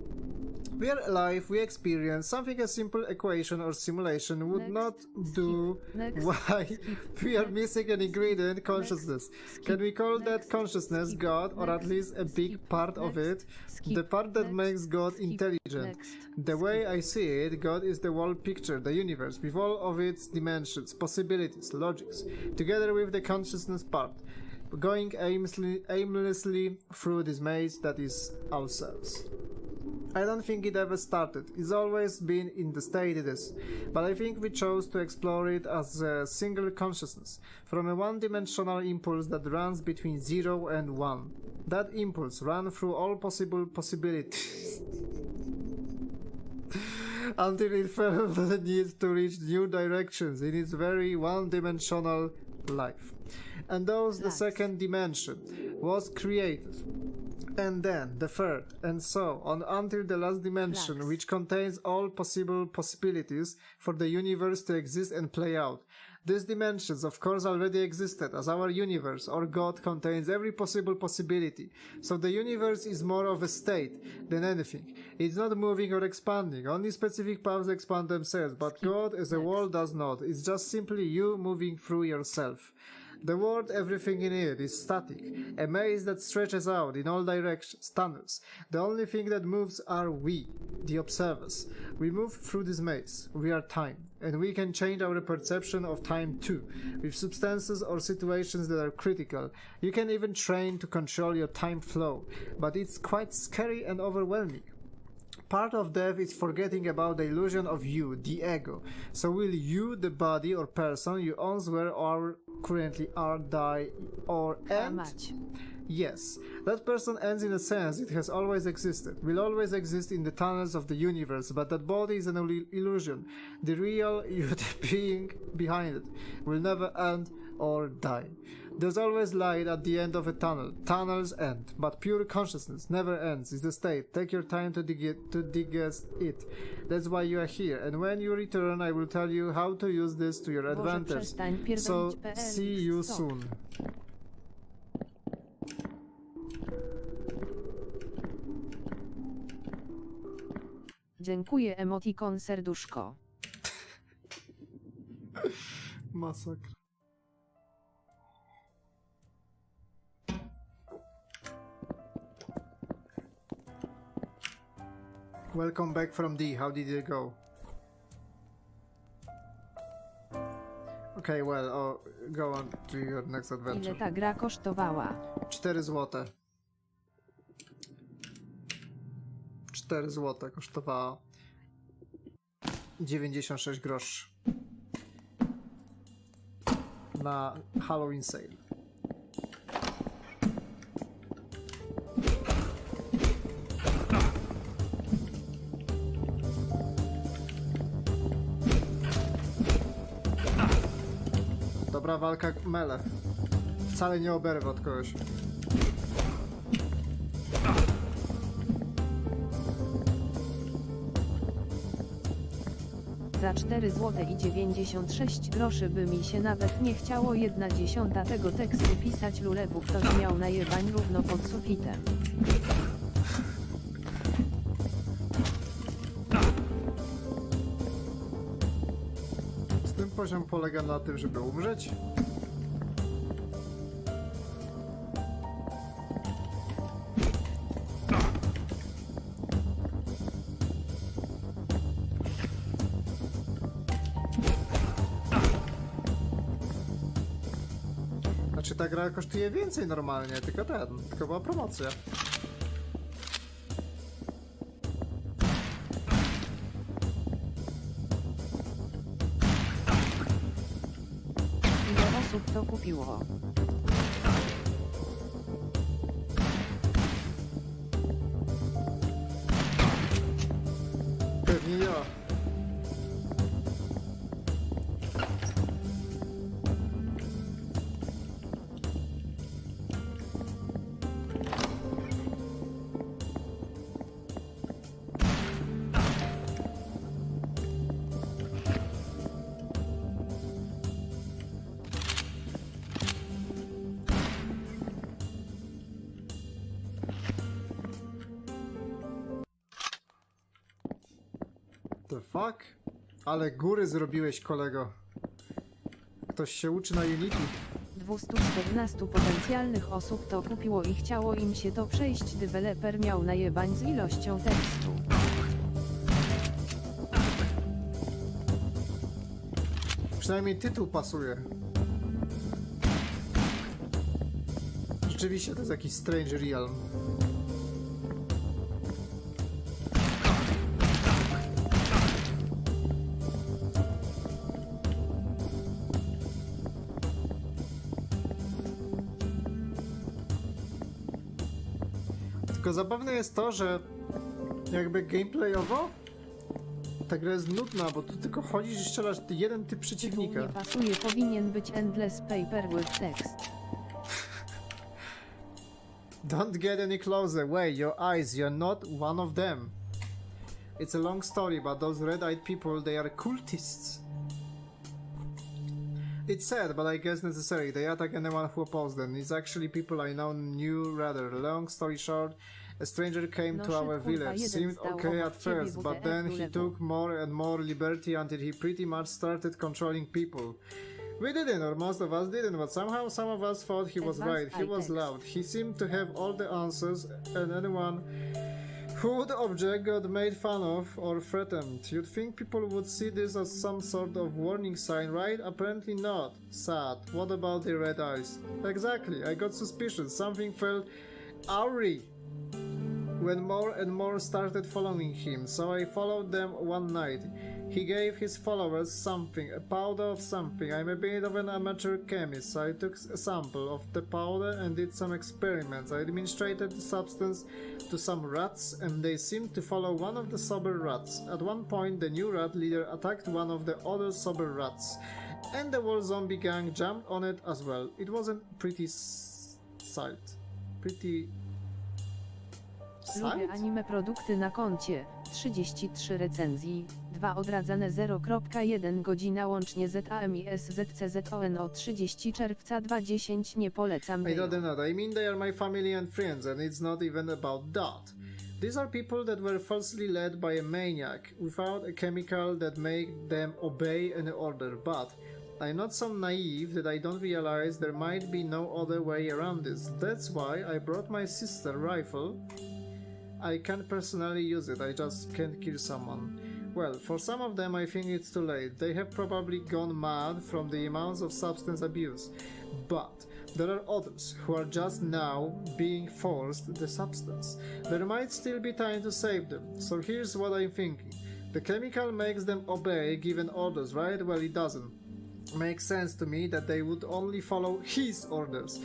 We are alive, we experience something a simple equation or simulation would not do. Why? We are missing an ingredient, consciousness. Can we call that consciousness God, or at least a big part of it? The part that makes God intelligent. The way I see it, God is the whole picture, the universe, with all of its dimensions, possibilities, logics, together with the consciousness part, going aimlessly through this maze that is ourselves. I don't think it ever started. It's always been in the state it is. But I think we chose to explore it as a single consciousness, from a one-dimensional impulse that runs between 0 and 1. That impulse ran through all possible possibilities until it felt the need to reach new directions in its very one-dimensional life. And thus the second dimension was created. And then the third, and so on until the last dimension, which contains all possible possibilities for the universe to exist and play out. These dimensions, of course, already existed, as our universe, or God, contains every possible possibility. So the universe is more of a state than anything. It's not moving or expanding, only specific paths expand themselves, but God as a whole does not. It's just simply you moving through yourself. The world, everything in it, is static, a maze that stretches out in all directions, tunnels. The only thing that moves are we, the observers. We move through this maze. We are time, and we can change our perception of time too, with substances or situations that are critical. You can even train to control your time flow, but it's quite scary and overwhelming. Part of death is forgetting about the illusion of you, the ego. So will you, the body or person you once were or currently are, die or end? Yes, that person ends in a sense it has always existed, will always exist in the tunnels of the universe, but that body is an illusion. The real you, the being behind it, will never end or die. There's always light at the end of a tunnel. Tunnels end, but pure consciousness never ends. It's the state. Take your time to digest it. That's why you are here. And when you return, I will tell you how to use this to your advantage. So, see you soon. Dziękuję, emotikon serduszko. Masakra. Welcome back from D. How did it go? Okay, well, go on to your next adventure. Ile ta gra kosztowała? 4 złote. 4 złote kosztowała. 96 groszy. Na Halloween sale. Dobra walka mele. Wcale nie oberwę od kogoś. Za 4 zł i 96 groszy by mi się nawet nie chciało 1/10 tego tekstu pisać lulebu. Ktoś miał najebań równo pod sufitem. Ten poziom polega na tym, żeby umrzeć. Znaczy ta gra kosztuje więcej normalnie, tylko była promocja. Ile osób to kupiło? Pewnie ja. The fuck? Ale góry zrobiłeś, kolego. Ktoś się uczy na Unity. 214 potencjalnych osób to kupiło i chciało im się to przejść. Deweloper miał najebań z ilością tekstu. Przynajmniej tytuł pasuje. Rzeczywiście to jest jakiś Strange Realm. Tylko zabawne jest to, że jakby gameplayowo ta gra jest nudna, bo tu tylko chodzisz i strzelasz jeden typ przeciwnika. Nie pasuje, powinien być endless paper with text. Don't get any closer, wait, your eyes, you're not one of them. It's a long story, but those red-eyed people, they are cultists. It's sad, but I guess necessary. They attack anyone who opposes them. It's actually people I knew rather. Long story short, a stranger came to our village. Seemed okay at first, but then he took more and more liberty until he pretty much started controlling people. We didn't, or most of us didn't, but somehow some of us thought he was right. He was loud. He seemed to have all the answers, and anyone who would object got made fun of or threatened. You'd think people would see this as some sort of warning sign, right? Apparently not. Sad. What about the red eyes? Exactly. I got suspicious. Something felt awry when more and more started following him, so I followed them one night. He gave his followers something, a powder of something. I'm a bit of an amateur chemist, so I took a sample of the powder and did some experiments. I administrated the substance to some rats, and they seemed to follow one of the sober rats. At one point, the new rat leader attacked one of the other sober rats, and the whole zombie gang jumped on it as well. It was a pretty sight. Lubię anime, produkty na koncie, 33 recenzji, 2 odradzane 0.1 godzina łącznie ZAMISZCZONO 30 czerwca 2010 nie polecam. I don't know, I mean they are my family and friends and it's not even about that. These are people that were falsely led by a maniac without a chemical that made them obey any order, but I'm not so naive that I don't realize there might be no other way around this. That's why I brought my sister rifle. I can't personally use it, I just can't kill someone. Well, for some of them I think it's too late. They have probably gone mad from the amounts of substance abuse. But there are others who are just now being forced the substance. There might still be time to save them. So here's what I'm thinking. The chemical makes them obey given orders, right? Well, it doesn't. Makes sense to me that they would only follow his orders.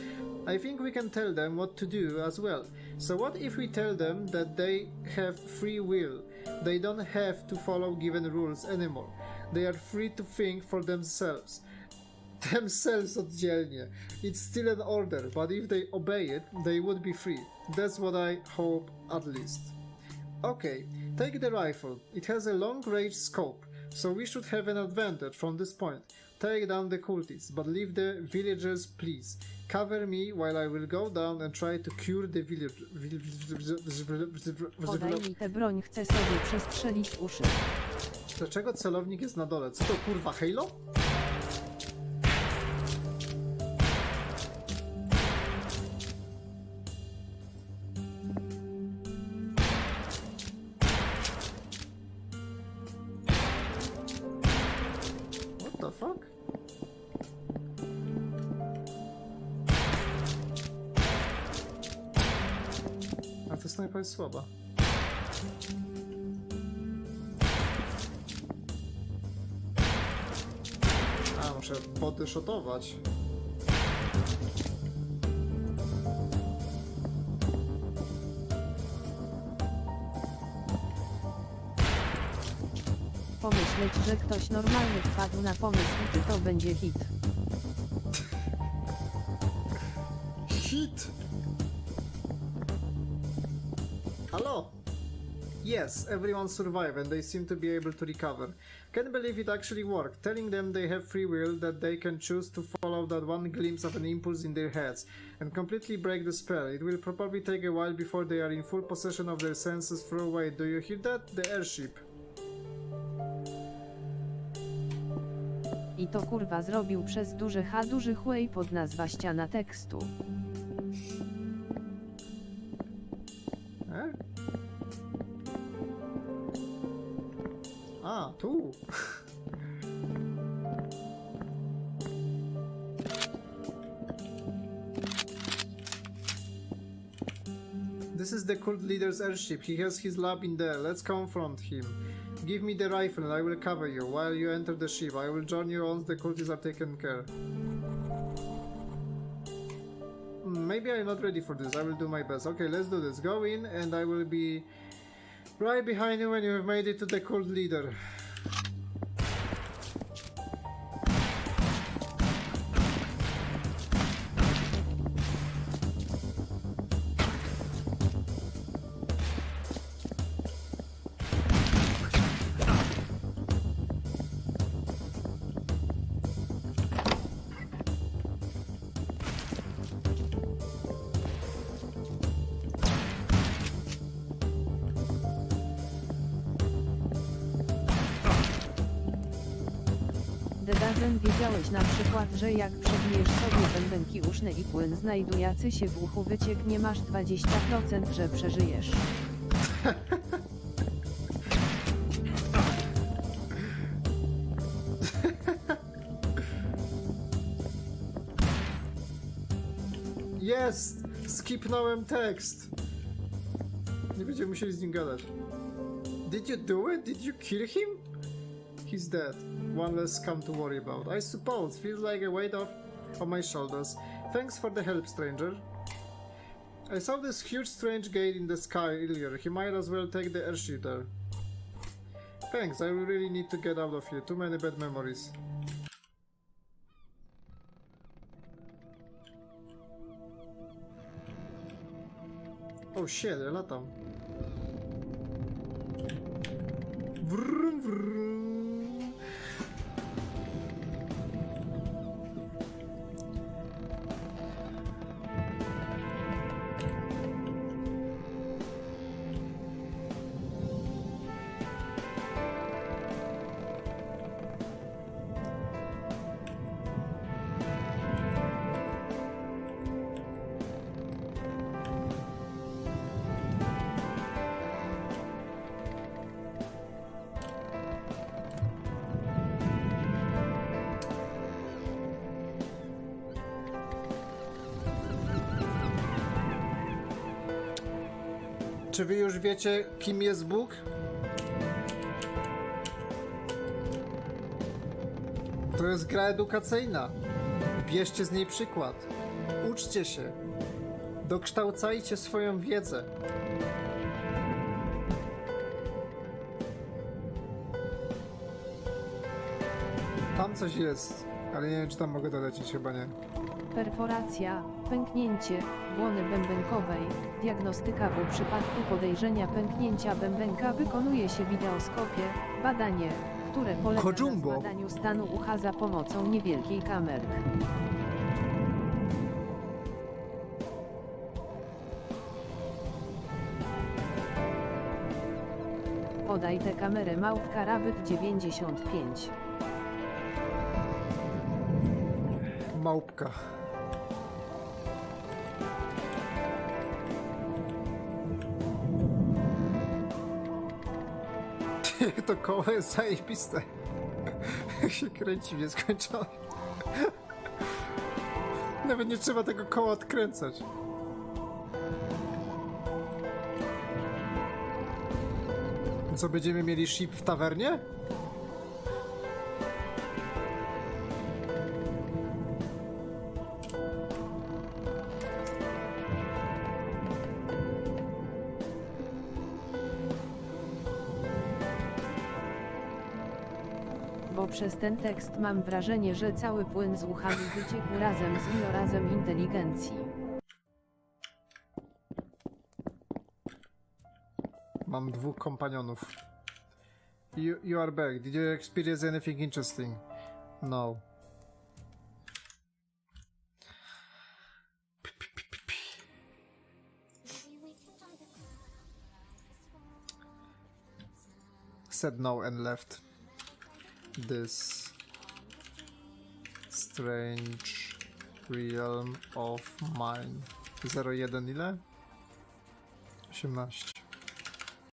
I think we can tell them what to do as well. So what if we tell them that they have free will? They don't have to follow given rules anymore. They are free to think for themselves. Themselves oddzielnie. It's still an order, but if they obey it, they would be free. That's what I hope, at least. Okay, take the rifle. It has a long-range scope, so we should have an advantage from this point. Take down the cultists, but leave the villagers, please. Cover me while I will go down and try to cure the villagers. Podaj mi tę broń, chcę sobie przestrzelić uszy. Dlaczego celownik jest na dole? Co to kurwa, Halo? What the fuck? A ta snajpa jest słaba. A, muszę bodyshotować. Pomyśleć, że ktoś normalny wpadł na pomysł i to będzie hit. Hit! Hello? Yes, everyone survived and they seem to be able to recover. Can't believe it actually worked. Telling them they have free will, that they can choose to follow that one glimpse of an impulse in their heads and completely break the spell. It will probably take a while before they are in full possession of their senses. Throw away. Do you hear that? The airship. I to kurwa zrobił przez duży H duży chłej pod nazwa ściana tekstu. A, tu! This is the cult leader's airship. He has his lab in there. Let's confront him. Give me the rifle and I will cover you. While you enter the ship, I will join you once the cultists are taken care. Maybe I'm not ready for this. I will do my best. Okay, let's do this. Go in and I will be right behind you when you have made it to the cult leader. Dedazen, wiedziałeś na przykład, że jak przebijesz sobie bębenki uszne i płyn znajdujący się w uchu wycieknie, masz 20%, że przeżyjesz. Jest! Skipnąłem tekst! Nie będziemy musieli z nim gadać. Did you do it? Did you kill him? He's dead. One less scum to worry about. I suppose. Feels like a weight off my shoulders. Thanks for the help, stranger. I saw this huge strange gate in the sky earlier. He might as well take the airship there. Thanks, I really need to get out of here. Too many bad memories. Oh shit, ja latam. Vrum, vrum. Czy wy już wiecie, kim jest Bóg? To jest gra edukacyjna. Bierzcie z niej przykład. Uczcie się. Dokształcajcie swoją wiedzę. Tam coś jest, ale nie wiem, czy tam mogę dolecieć, chyba nie. Perforacja, pęknięcie, błony bębenkowej, diagnostyka w przypadku podejrzenia pęknięcia bębenka wykonuje się w wideoskopie, badanie, które polega Kojumbo. na zbadaniu stanu ucha za pomocą niewielkiej kamerki. Podaj tę kamerę małpka rabbit 95. Małpka. To koło jest zajebiste. Jak się kręci w nieskończoność. Nawet nie trzeba tego koła odkręcać. Co, będziemy mieli ship w tawernie? Bo przez ten tekst mam wrażenie, że cały płyn z uchami wyciekł razem z ilorazem inteligencji. Mam dwóch kompanionów. You are back. Did you experience anything interesting? No. Said no and left. This strange realm of mine. 01 ile? 18.